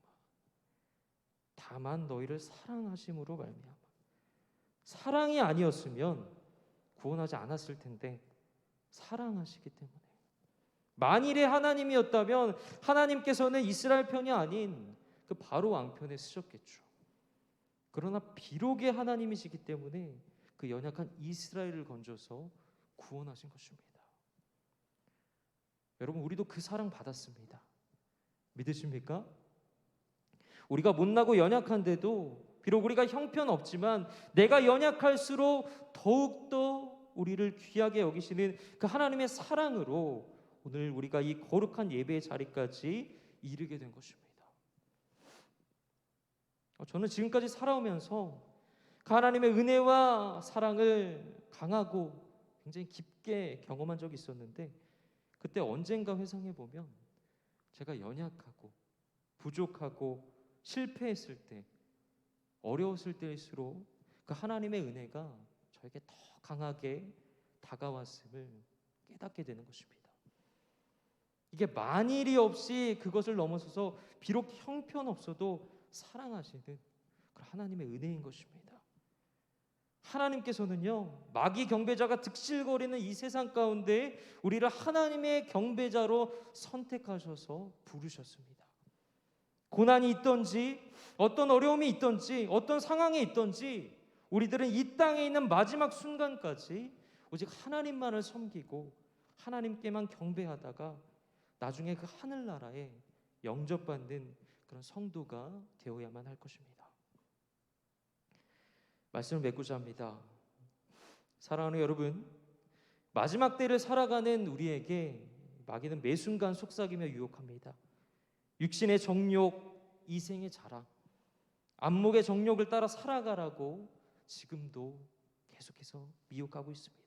다만 너희를 사랑하심으로 말미암아. 사랑이 아니었으면 구원하지 않았을 텐데 사랑하시기 때문에. 만일에 하나님이었다면 하나님께서는 이스라엘 편이 아닌 그 바로 왕편에 쓰셨겠죠. 그러나 비록의 하나님이시기 때문에 그 연약한 이스라엘을 건져서 구원하신 것입니다. 여러분, 우리도 그 사랑 받았습니다. 믿으십니까? 우리가 못나고 연약한데도 비록 우리가 형편없지만 내가 연약할수록 더욱더 우리를 귀하게 여기시는 그 하나님의 사랑으로 오늘 우리가 이 거룩한 예배의 자리까지 이르게 된 것입니다. 저는 지금까지 살아오면서 그 하나님의 은혜와 사랑을 강하고 굉장히 깊게 경험한 적이 있었는데, 그때 언젠가 회상해 보면 제가 연약하고 부족하고 실패했을 때, 어려웠을 때일수록 그 하나님의 은혜가 저에게 더 강하게 다가왔음을 깨닫게 되는 것입니다. 이게 만일이 없이 그것을 넘어서서 비록 형편없어도 사랑하시는 그 하나님의 은혜인 것입니다. 하나님께서는요, 마귀 경배자가 득실거리는 이 세상 가운데 우리를 하나님의 경배자로 선택하셔서 부르셨습니다. 고난이 있든지 어떤 어려움이 있든지 어떤 상황에 있든지 우리들은 이 땅에 있는 마지막 순간까지 오직 하나님만을 섬기고 하나님께만 경배하다가 나중에 그 하늘나라에 영접받는 그런 성도가 되어야만 할 것입니다. 말씀을 맺고자 합니다. 사랑하는 여러분, 마지막 때를 살아가는 우리에게 마귀는 매 순간 속삭이며 유혹합니다. 육신의 정욕, 이생의 자랑, 안목의 정욕을 따라 살아가라고 지금도 계속해서 미혹하고 있습니다.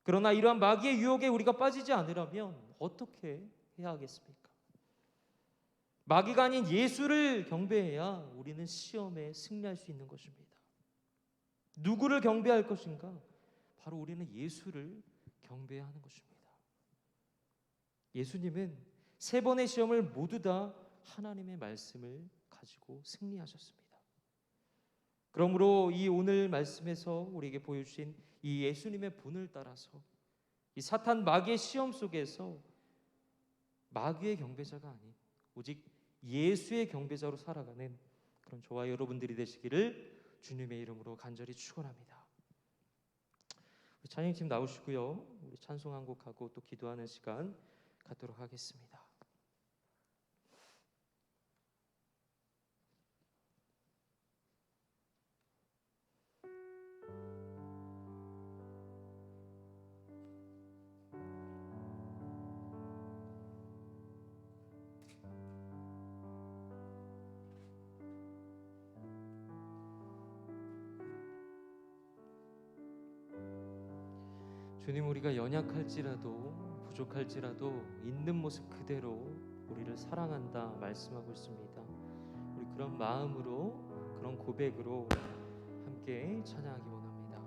그러나 이러한 마귀의 유혹에 우리가 빠지지 않으려면 어떻게 해야 하겠습니까? 마귀가 아닌 예수를 경배해야 우리는 시험에 승리할 수 있는 것입니다. 누구를 경배할 것인가? 바로 우리는 예수를 경배해야 하는 것입니다. 예수님은 3번의 시험을 모두 다 하나님의 말씀을 가지고 승리하셨습니다. 그러므로 이 오늘 말씀에서 우리에게 보여주신 이 예수님의 본을 따라서 이 사탄 마귀의 시험 속에서 마귀의 경배자가 아닌 오직 예수의 경배자로 살아가는 그런 저와 여러분들이 되시기를 주님의 이름으로 간절히 축원합니다. 우리 찬양팀 나오시고요. 우리 찬송 한 곡하고 또 기도하는 시간 갖도록 하겠습니다. 주님, 우리가 연약할지라도 부족할지라도 있는 모습 그대로 우리를 사랑한다 말씀하고 있습니다. 우리 그런 마음으로 그런 고백으로 함께 찬양하기 원합니다.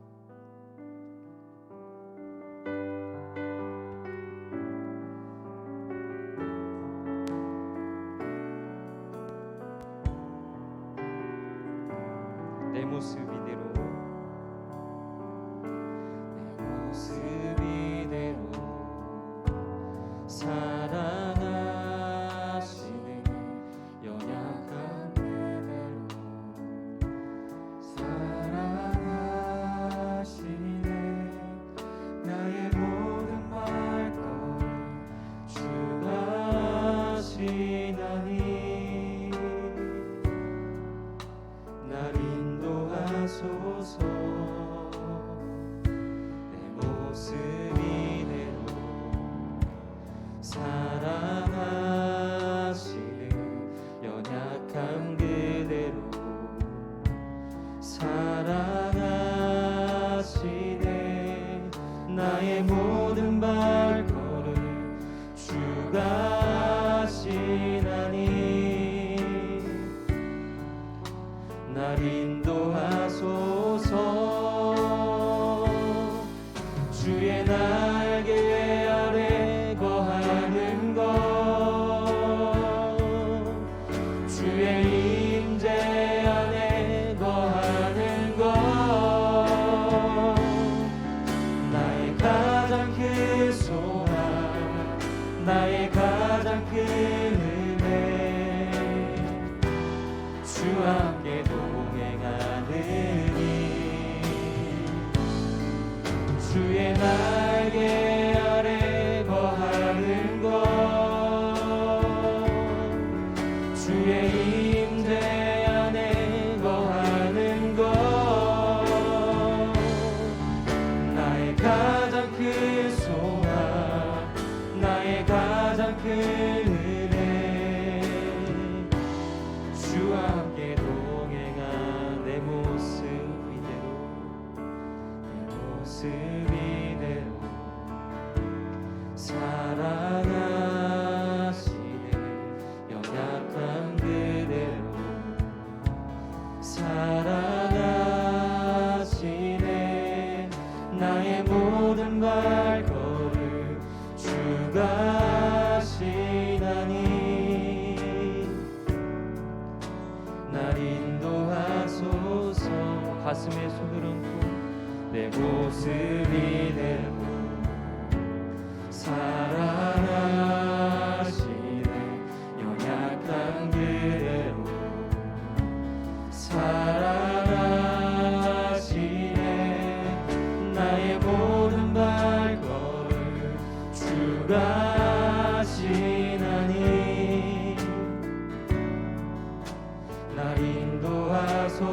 내 모습 이대로 사랑하시네 연약한 그대로 사랑하시네 나의 모든 말걸음 주가 하시나니 날 인도하소서 내 모습 사랑하시는 연약한 그대로 사랑하시네 나의 모든 발걸음 주가 하시나니 날 인도하소서 주의 날개 아래 거하는 것 주의 임재 안에 거하는 것 나의 가장 큰 소망 나의 가장 큰 은혜 주와 함께 동행하느니 주의 날개 아래 거하는 것 주의 임재 안에 거하는 것 나의 가장 큰 소망 나의 가장 큰 은혜 주와 함께 동행한 내 모습 이대로 내 모습 이대로 사랑하시네 연약한 그대로 사랑하시네 나의 모든 발걸음 주가 하시나니 날 인도하소서 가슴에 손을 얹고 내 모습 이대로 사랑하시네 연약한 그대로 사랑하시네 나의 모든 발걸음 주가 하시나니 날 인도하소서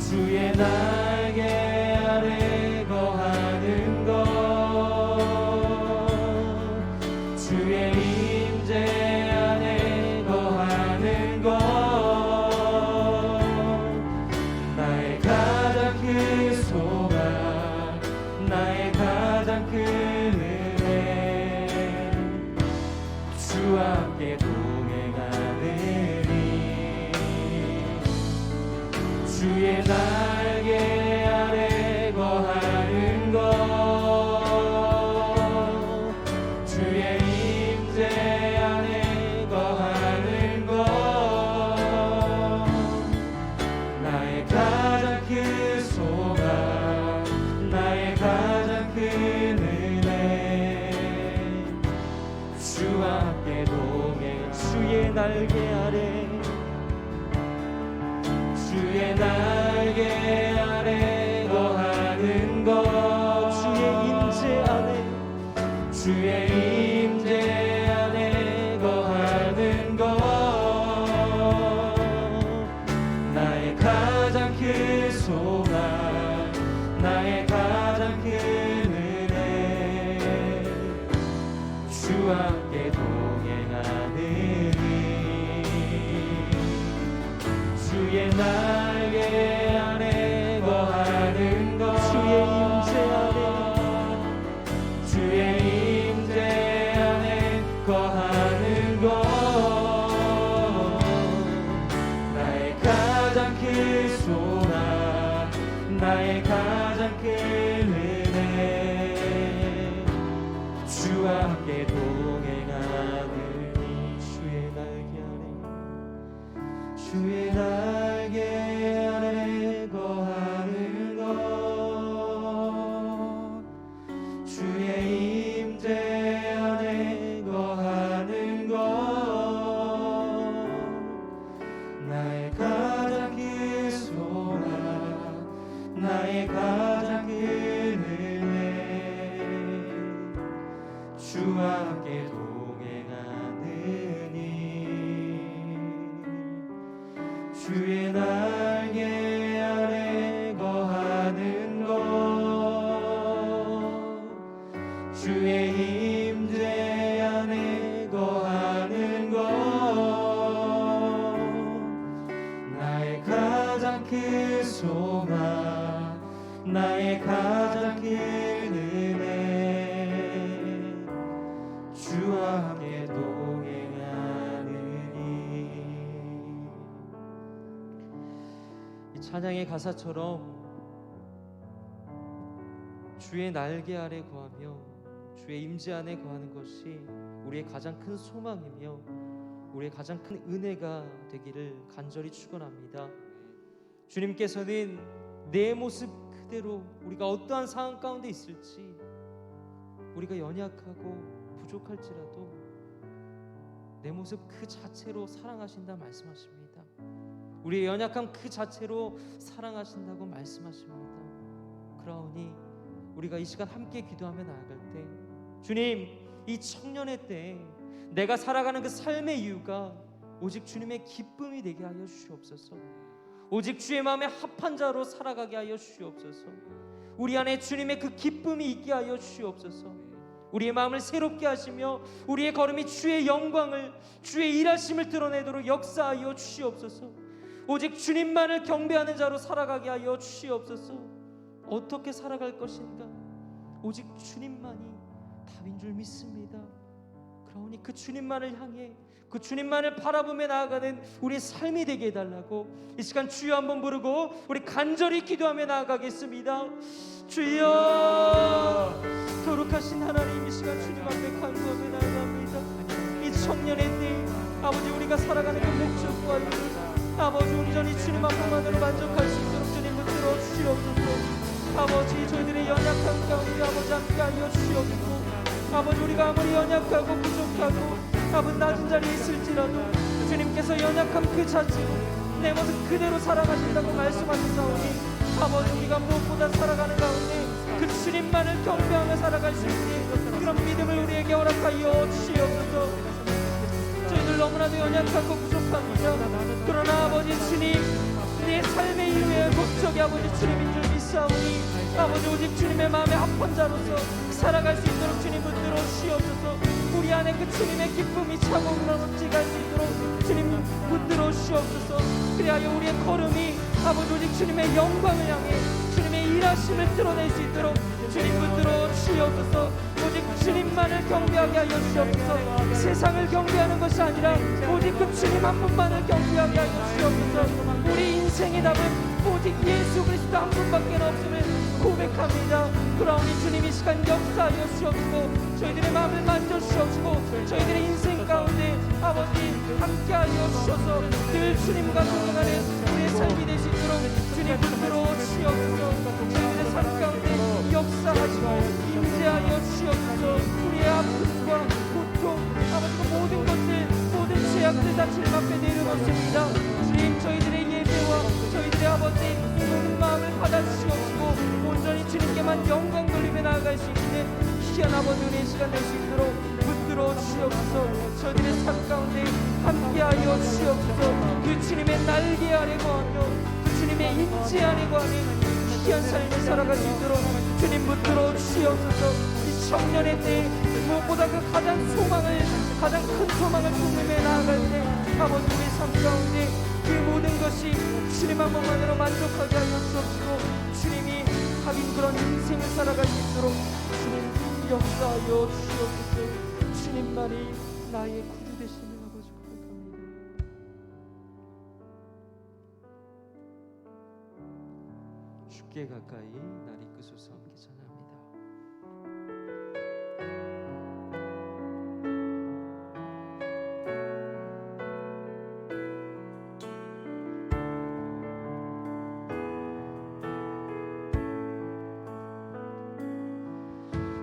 주의 날개 아래 거하는 것 주의 임재 안에 거하는 함께 동행하느니 주의 날개 아래 거하는 것 주의 임재 안에 거하는 것 나의 가장 큰 소망 나의 가장 큰 은혜 주와 함께 동행 주의 날개 아래 주의 날개 아래 거하는 것 주의 임재 안에 주의 임재 안에 거하는 것 나의 가장 큰 소망 나의 가장 큰 은혜 주와 함께 동행하느니 주의 날개 아래 거하는 것 주의 임재 안에 주의 임재 안에 거하는 것 나의 가장 큰 소망 나의 가장 큰 은혜 주와 함께 동행하느니 주의 날개 아래 주의 날개 아래 거하는 것 주의 임재 안에 거하는 것 나의 가장 큰 소망 나의 가장 큰 은혜 주와 함께 동행하느니 주의 날개 아래 거하는 것 주의 임재 안에 거하는 것 나의 가장 큰 소망 나의 가장 큰 은혜 주와 함께 동행하느니 이 찬양의 가사처럼 주의 날개 아래 거하며 주의 임재 안에 거하는 것이 우리의 가장 큰 소망이며 우리의 가장 큰 은혜가 되기를 간절히 축원합니다. 주님께서는 내 모습 그대로 우리가 어떠한 상황 가운데 있을지 우리가 연약하고 부족할지라도 내 모습 그 자체로 사랑하신다 말씀하십니다. 우리의 연약함 그 자체로 사랑하신다고 말씀하십니다. 그러니 우리가 이 시간 함께 기도하며 나아갈 때 주님, 이 청년의 때 내가 살아가는 그 삶의 이유가 오직 주님의 기쁨이 되게 하여 주시옵소서. 오직 주의 마음에 합한 자로 살아가게 하여 주시옵소서. 우리 안에 주님의 그 기쁨이 있게 하여 주시옵소서. 우리의 마음을 새롭게 하시며 우리의 걸음이 주의 영광을 주의 일하심을 드러내도록 역사하여 주시옵소서. 오직 주님만을 경배하는 자로 살아가게 하여 주시옵소서. 어떻게 살아갈 것인가? 오직 주님만이 답인 줄 믿습니다. 그러니 그 주님만을 향해 그 주님만을 바라보며 나아가는 우리의 삶이 되게 해달라고 이 시간 주여 한번 부르고 우리 간절히 기도하며 나아가겠습니다. 주여, 거룩하신 하나님, 이 시간 주님 앞에 간구하며 나아갑니다. 이 청년의 때 아버지 우리가 살아가는 그 목적과 이유 아버지 온전히 주님 앞만으로 만족할 수 있도록 주님 붙들어 주시옵소서. 아버지 저희들의 연약한 가운데 아버지 함께 하여 주시옵소서. 아버지 우리가 아무리 연약하고 부족하고 아버지 낮은 자리에 있을지라도 주님께서 연약함 그 자체로 내 모습 그대로 사랑하신다고 말씀하셨사오니 아버지 우리가 무엇보다 살아가는 가운데 그 주님만을 경배하며 살아갈 수 있는 그런 믿음을 우리에게 허락하여 주시옵소서. 저희들 너무나도 연약하고 부족합니다. 그러나 아버지 주님, 내 삶의 이유의 목적이 아버지 주님인 줄 믿사오니 아버지 오직 주님의 마음에 합한 자로서 살아갈 수 있도록 주님 붙들어 주시옵소서. 우리 안에 그 주님의 기쁨이 차고 넘치 갈 수 있도록 주님 붙들어 주시옵소서. 그리하여 우리의 걸음이 아버지 오직 주님의 영광을 향해 주님의 일하심을 드러낼 수 있도록 주님 붙들어 주시옵소서. 오직 주님만을 경배하게 하여 주옵소서. 세상을 경배하는 것이 아니라 오직 그 주님 한 분만을 경배하게 하여 주옵소서. 우리 인생의 답은 오직 예수 그리스도 한 분밖에 없음을 고백합니다. 그러니 주님 이 시간 역사하여 주옵시고 저희들의 마음을 만져주옵시고 저희들의 인생 가운데 아버지 함께하여 주셔서 늘 주님과 동행하는 우리의 삶이 되시도록 주님 붙들어 주옵소서. 저희들의 삶 가운데 역사하시고 임재하여 주옵소서. 우리의 아픔과 고통 아버지 그 모든 것들 모든 죄악들 다 주님 앞에 내려놓습니다. 주님 저희들의 예배와 저희들의 아버지 이 모든 마음을 받아주시옵시고 온전히 주님께만 영광 돌리며 나아갈 수 있는 귀한 아버지 은혜의 시간 될 수 있도록 붙들어 주옵소서. 저희들의 삶 가운데 함께하여 주옵소서. 그 주님의 날개 아래 거하며 그 주님의 임재 아래 거하는 귀한 삶을 살아갈 수 있도록 주님 붙들어 주옵소서. 이 청년의 때에 무엇보다 그 가장 큰 소망을 품으며 나아갈 때 아버지 우리 삶 가운데 그 모든 것이 주님 한 분만으로 만족하게 하여 주옵시고 주님이 하긴 그런 인생을 살아갈 수 있도록 주님 역사하여 주옵소서. 주님만이 나의 구주 되시는 아버지 고백합니다. 주께 가까이 날 이끄소서. 함께 찬양합니다.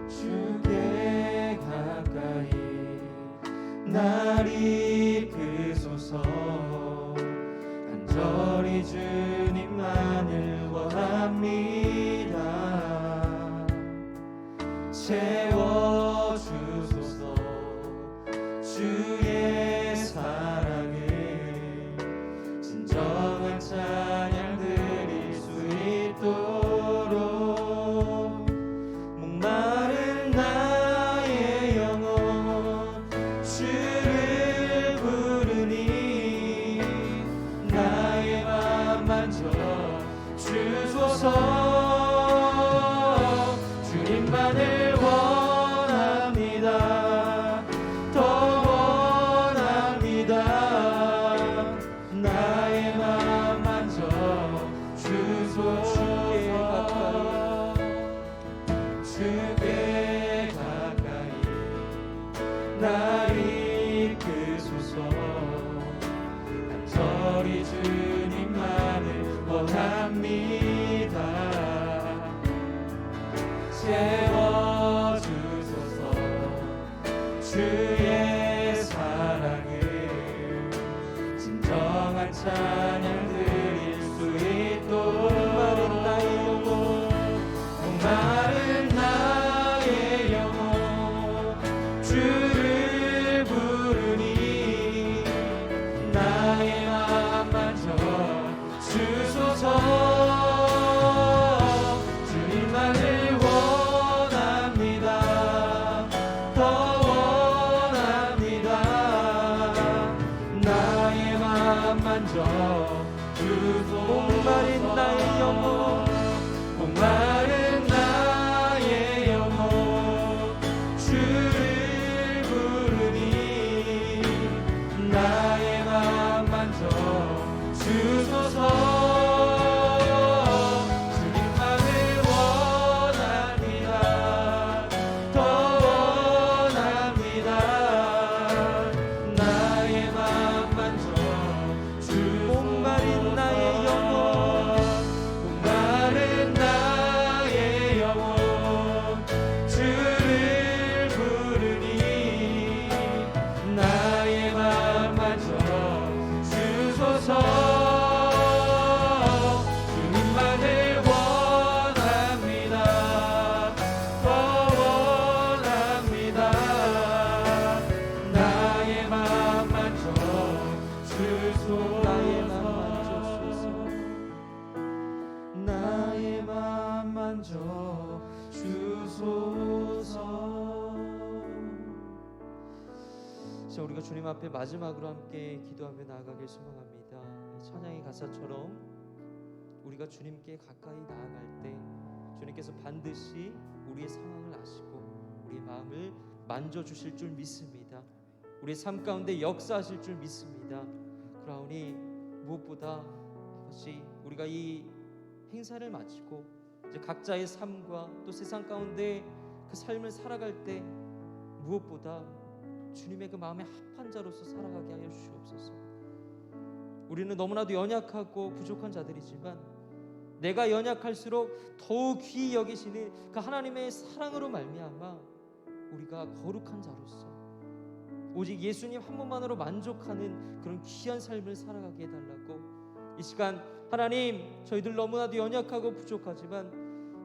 주께 가까이 날 이끄소서. 간절히 주님만을 원합니다. 채워주소서. 주의 사랑을 진정한 찬양 드릴 수 있도록 목마른 나의 영혼 주를 부르니 나의 맘 만져 주소서. 주님만을 원합니다. 더 원합니다. 나의 맘 만져 주소서. 주께 가까이 날 이끄소서. 간절히 주님만을 원합니다. 채워주소서. 주의 사랑을 진정한 찬양 드릴 수 있도록 목마른 나의 영혼 목마른 나의 영혼 주를 부르니 나의 맘 만져 주소서. 주님만을 원합니다. 더 원합니다. 나의 맘 만져 주소서. 목마른 나의 영혼 목마른 나의 영혼 주를 부르니 나의 맘 만져 주소서. 주님만을 원합니다. 더 원합니다. 나의 맘 만져 주소서. 목마른 나의 영혼 목마른 나의 영혼 주를 부르니 나의 맘 만져 주소서. 주님만을 원합니다. 더 원합니다. 나의 맘 만져 주소서. 나의 맘 만져 주소서. 자, 우리가 주님 앞에 마지막으로 함께 기도하며 나아가길 소망합니다. 이 찬양의 가사처럼 우리가 주님께 가까이 나아갈 때 주님께서 반드시 우리의 상황을 아시고 우리의 마음을 만져주실 줄 믿습니다. 우리의 삶 가운데 역사하실 줄 믿습니다. 그러하오니 무엇보다 아버지, 우리가 이 행사를 마치고 이제 각자의 삶과 또 세상 가운데 그 삶을 살아갈 때 무엇보다 주님의 그 마음에 합한 자로서 살아가게 하여 주시옵소서. 우리는 너무나도 연약하고 부족한 자들이지만 내가 연약할수록 더욱 귀히 여기시는 그 하나님의 사랑으로 말미암아 우리가 거룩한 자로서 오직 예수님 한 분만으로 만족하는 그런 귀한 삶을 살아가게 해달라고 이 시간 하나님, 저희들 너무나도 연약하고 부족하지만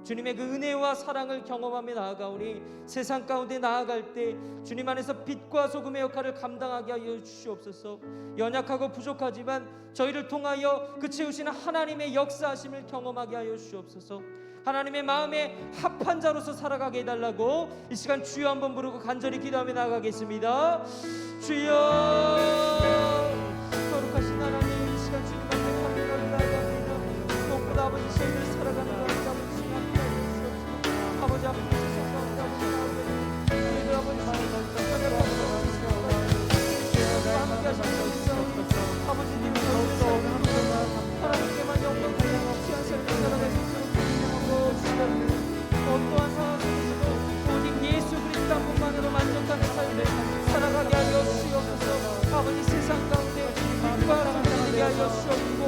주님의 그 은혜와 사랑을 경험하며 나아가오니 세상 가운데 나아갈 때 주님 안에서 빛과 소금의 역할을 감당하게 하여 주시옵소서. 연약하고 부족하지만 저희를 통하여 그 채우시는 하나님의 역사하심을 경험하게 하여 주시옵소서. 하나님의 마음에 합한 자로서 살아가게 해달라고 이 시간 주여 한번 부르고 간절히 기도하며 나아가겠습니다. 주여, 거룩하신 하나님, 이 시간 주님 앞에 감사를 나아갑니다. 무엇보다 아버지 저희를 살아가는 가운데 아버지 주님 앞에 주시옵소서. 아버지 앞에 세상 가운데 아버지 나아가니 저희들 아버지 함께 하시옵소서. 아버지님이 하나님께만 영광 드리고 귀한 삶을 살아갈 수 있도록 인정하고 주시옵소서. 어떠한 상황 속에서도 오직 예수 그리스도 한 분만으로 만족하는 삶을 살아가게 하여 주시옵소서. 아버지 세상 가운데 빛과 소금이 되게 하여 주시옵고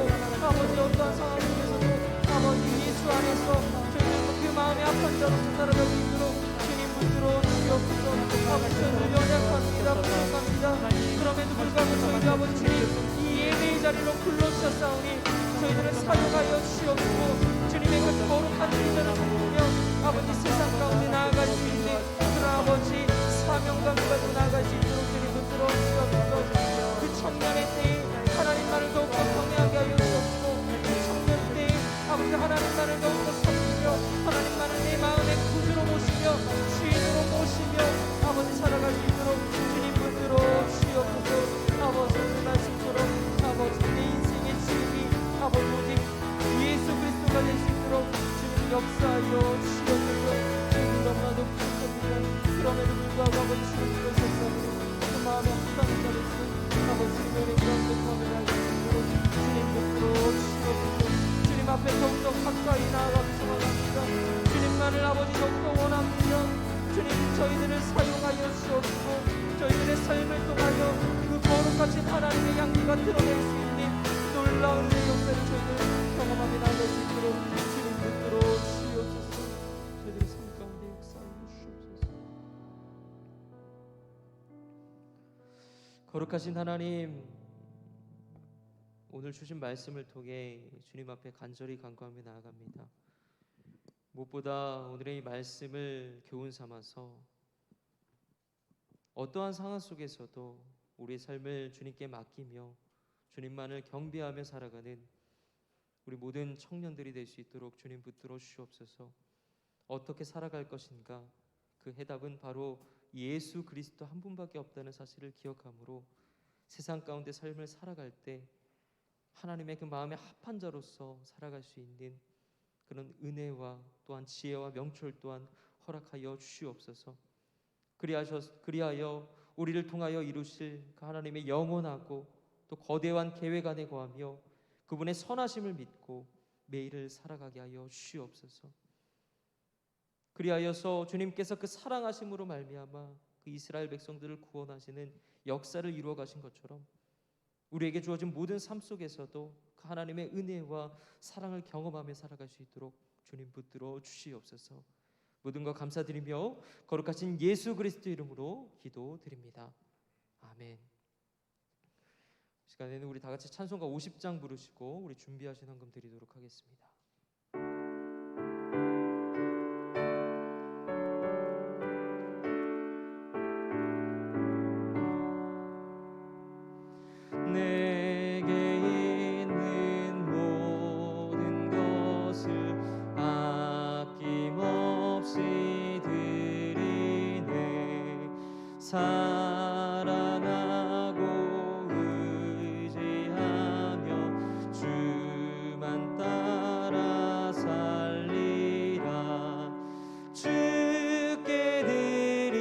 아버지 어떠한 상황 속에서도 아버지 예수 안에서 저희들과 그 마음에 합한 자로서 살아갈 수 있도록 주님 붙들어 주시옵소서. 아버지 저희들 연약합니다, 부족합니다. 그럼에도 불구하고 저희들 아버지 주님 이 예배의 자리로 불러주셨사오니 저희들을 사용하여 주시옵고 주님의 그 거룩한 비전을 꿈꾸며 아버지 세상 가운데 나아갈 수 있는 그런 아버지 사명감을 가지고 나아갈 수 있도록 주님 붙들어 주시옵소서. 그 청년의 때에 하나님만을 더욱더 경외하게 하여 주옵시고 그 청년 때에 아버지 하나님만을 더욱더 섬기며 하나님만을 내 마음의 구주로 모시며 주인으로 모시며 아버지 살아갈 수 있도록 주님 붙들어 주시옵소서. 아버지 그 말씀처럼 아버지 내 인생의 주인이 아버지 오직 예수 그리스도가 될 수 있도록 주님 역사하여 주시옵소서. 주님 너무나도 부족합니다. 그럼에도 불구하고 아버지 주님 그러셨사오니 그 마음에 합당한 자로서 아버지 주님의 그런 것만을 알수 있도록 주님 붙들어 주시옵소서. 주님 앞에 더욱더 가까이 나아가기 원합니다. 주님만을 아버지 더욱더 원합니다. 주님 저희들을 사용하여 주옵시고 저희들의 삶을 통하여 그 거룩하신 하나님의 향기가 드러낼 수 있는 놀라운 내 역사를 저희들 경험하며 나아갈 수 있도록 주님 붙들어 주시옵소서. 저희들의 삶 가운데 역사하여 주시옵소서. 거룩하신 하나님, 오늘 주신 말씀을 통해 주님 앞에 간절히 간구하며 나아갑니다. 무엇보다 오늘의 이 말씀을 교훈 삼아서 어떠한 상황 속에서도 우리의 삶을 주님께 맡기며 주님만을 경배하며 살아가는 우리 모든 청년들이 될 수 있도록 주님 붙들어 주시옵소서. 어떻게 살아갈 것인가? 그 해답은 바로 예수 그리스도 한 분밖에 없다는 사실을 기억함으로 세상 가운데 삶을 살아갈 때 하나님의 그 마음에 합한 자로서 살아갈 수 있는 그런 은혜와 또한 지혜와 명철 또한 허락하여 주시옵소서. 그리하여 우리를 통하여 이루실 그 하나님의 영원하고 또 거대한 계획 안에 거하며 그분의 선하심을 믿고 매일을 살아가게 하여 주시옵소서. 그리하여서 주님께서 그 사랑하심으로 말미암아 그 이스라엘 백성들을 구원하시는 역사를 이루어 가신 것처럼 우리에게 주어진 모든 삶 속에서도 그 하나님의 은혜와 사랑을 경험하며 살아갈 수 있도록 주님 붙들어 주시옵소서. 모든 것 감사드리며 거룩하신 예수 그리스도 이름으로 기도드립니다. 아멘. 이 시간에는 우리 다 같이 찬송가 50장 부르시고 우리 준비하신 헌금 드리도록 하겠습니다. 내게 있는 모든 것을 아낌없이 드리네. 사랑하고 의지하며 주만 따라 살리라. 주께 드리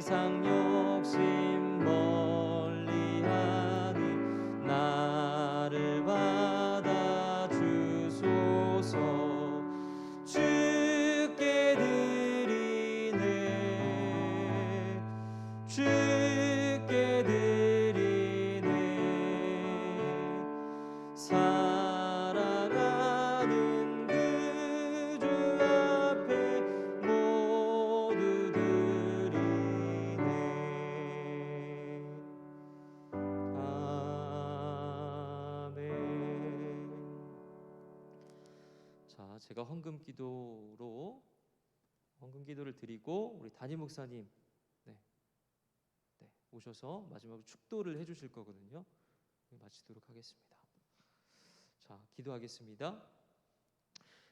세상 욕심 멀리하니 나를 받아 주소서. 주께 드리네 주께 드리네 사랑하는 그 주 앞에 모두 드리네. 아멘. 자, 제가 헌금 기도를 드리고 우리 담임 목사님 오셔서 마지막으로 축도를 해주실 거거든요. 마치도록 하겠습니다. 자, 기도하겠습니다.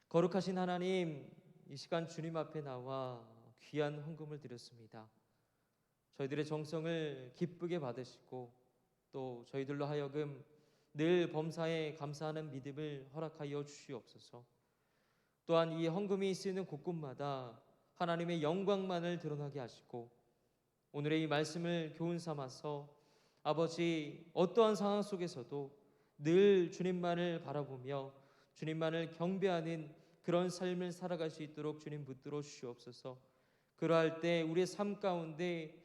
거룩하신 하나님, 이 시간 주님 앞에 나와 귀한 헌금을 드렸습니다. 저희들의 정성을 기쁘게 받으시고 또 저희들로 하여금 늘 범사에 감사하는 믿음을 허락하여 주시옵소서. 또한 이 헌금이 쓰이는 곳곳마다 하나님의 영광만을 드러나게 하시고 오늘의 이 말씀을 교훈 삼아서 아버지 어떠한 상황 속에서도 늘 주님만을 바라보며 주님만을 경배하는 그런 삶을 살아갈 수 있도록 주님 붙들어 주시옵소서. 그러할 때 우리의 삶 가운데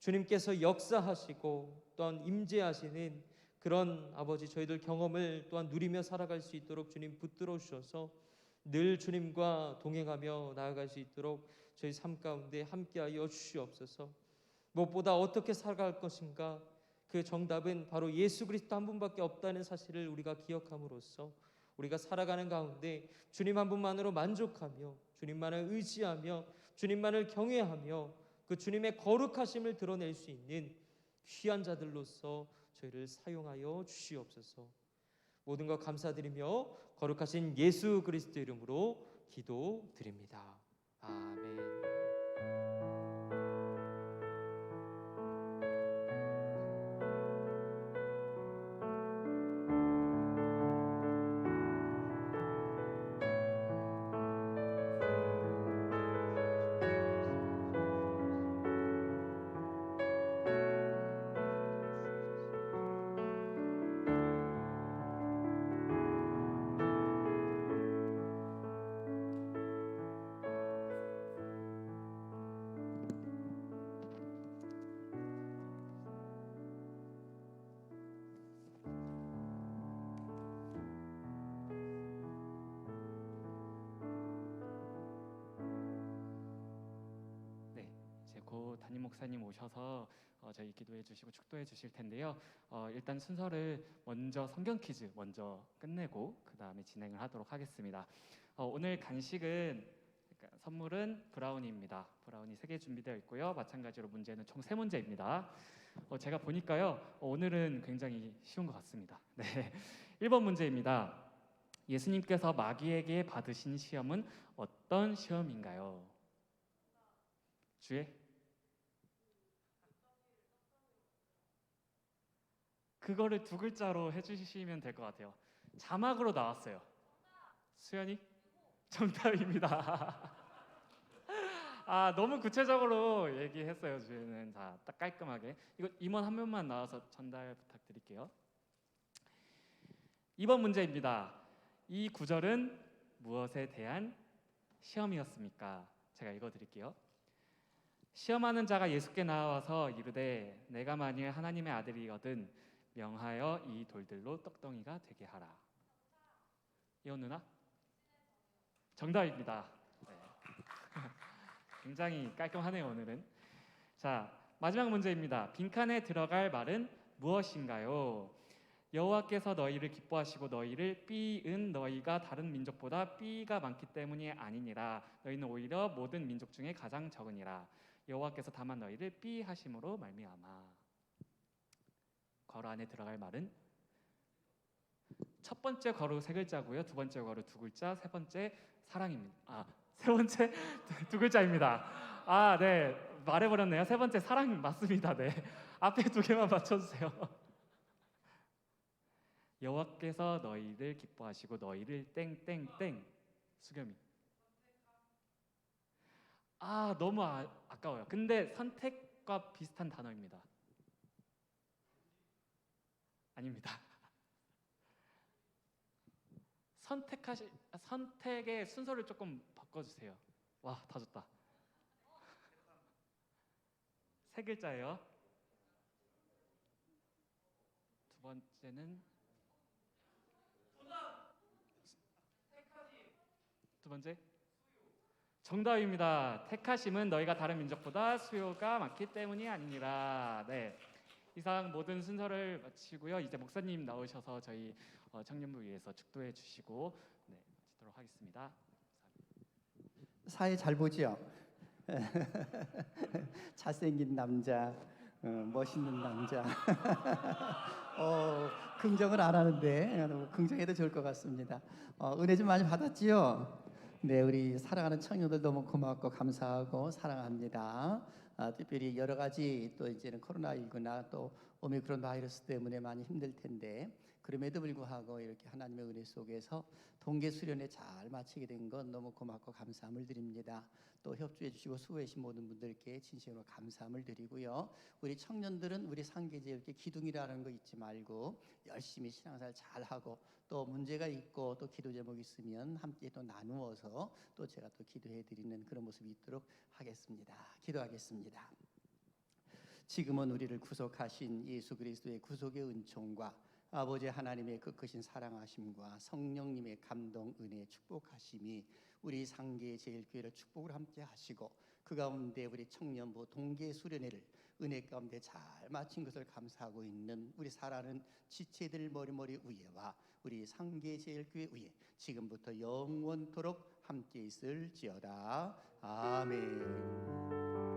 주님께서 역사하시고 또한 임재하시는 그런 아버지 저희들 경험을 또한 누리며 살아갈 수 있도록 주님 붙들어 주셔서 늘 주님과 동행하며 나아갈 수 있도록 저희 삶 가운데 함께하여 주시옵소서. 무엇보다 어떻게 살아갈 것인가, 그 정답은 바로 예수 그리스도 한 분밖에 없다는 사실을 우리가 기억함으로써 우리가 살아가는 가운데 주님 한 분만으로 만족하며 주님만을 의지하며 주님만을 경외하며 그 주님의 거룩하심을 드러낼 수 있는 귀한 자들로서 저희를 사용하여 주시옵소서. 모든 것 감사드리며 거룩하신 예수 그리스도 이름으로 기도드립니다. 아멘. 곧 담임 목사님 오셔서 저희 기도해 주시고 축도해 주실 텐데요. 일단 순서를 먼저 성경 퀴즈 먼저 끝내고 그 다음에 진행을 하도록 하겠습니다. 오늘 간식은 그러니까 선물은 브라우니입니다. 브라우니 3개 준비되어 있고요. 마찬가지로 문제는 총 3문제입니다. 제가 보니까요 오늘은 굉장히 쉬운 것 같습니다. 네, 1번 문제입니다. 예수님께서 마귀에게 받으신 시험은 어떤 시험인가요? 주의? 그거를 2글자로 해주시면 될 것 같아요. 자막으로 나왔어요. 수연이? 정답입니다. 아, 너무 구체적으로 얘기했어요. 저희는 자, 딱 깔끔하게 이거 임원 한 명만 나와서 전달 부탁드릴게요. 2번 문제입니다. 이 구절은 무엇에 대한 시험이었습니까? 제가 읽어드릴게요. 시험하는 자가 예수께 나와서 이르되 내가 만일 하나님의 아들이거든 명하여 이 돌들로 떡덩이가 되게 하라. 이혼 누나? 정답입니다. 네. 굉장히 깔끔하네요 오늘은. 자, 마지막 문제입니다. 빈칸에 들어갈 말은 무엇인가요? 여호와께서 너희를 기뻐하시고 너희를 삐은 너희가 다른 민족보다 삐가 많기 때문이 아니니라. 너희는 오히려 모든 민족 중에 가장 적으니라. 여호와께서 다만 너희를 삐하심으로 말미암아. 괄호 안에 들어갈 말은 첫 번째 괄호 3글자고요. 두 번째 괄호 2글자, 세 번째 사랑입니다. 세 번째 2글자입니다. 네, 말해버렸네요. 세 번째 사랑 맞습니다. 네, 앞에 2개만 맞춰주세요. 여호와께서 너희를 기뻐하시고 너희를 땡땡땡. 수겸이. 너무 아까워요. 근데 선택 이것과 비슷한 단어입니다. 아닙니다. 선택의 순서를 조금 바꿔주세요. 와, 다 줬다. 세 글자예요. 두 번째는 두 번째 정답입니다. 택하심은 너희가 다른 민족보다 수요가 많기 때문이 아니니라. 네, 이상 모든 순서를 마치고요. 이제 목사님 나오셔서 저희 청년부 위해서 축도해 주시고 네, 마치도록 하겠습니다. 사회 잘 보지요? 잘생긴 남자, 멋있는 남자. 긍정을 안 하는데 긍정해도 좋을 것 같습니다. 은혜 좀 많이 받았지요? 네, 우리 사랑하는 청년들 너무 고맙고 감사하고 사랑합니다. 특별히 여러 가지 또 이제는 코로나19나 또 오미크론 바이러스 때문에 많이 힘들 텐데 그럼에도 불구하고 이렇게 하나님의 은혜 속에서 동계 수련회 잘 마치게 된 건 너무 고맙고 감사함을 드립니다. 또 협조해 주시고 수고해 주신 모든 분들께 진심으로 감사함을 드리고요. 우리 청년들은 우리 상계제일교회 기둥이라는 거 잊지 말고 열심히 신앙생활 잘하고 또 문제가 있고 또 기도 제목이 있으면 함께 또 나누어서 또 제가 또 기도해 드리는 그런 모습이 있도록 하겠습니다. 기도하겠습니다. 지금은 우리를 구속하신 예수 그리스도의 구속의 은총과 아버지 하나님의 그 크신 사랑하심과 성령님의 감동, 은혜, 축복하심이 우리 상계 제일교회를 축복을 함께 하시고 그 가운데 우리 청년부 동계 수련회를 은혜 가운데 잘 마친 것을 감사하고 있는 우리 사랑하는 지체들 머리머리 위에와 우리 상계 제일교회 위에 지금부터 영원토록 함께 있을지어다. 아멘.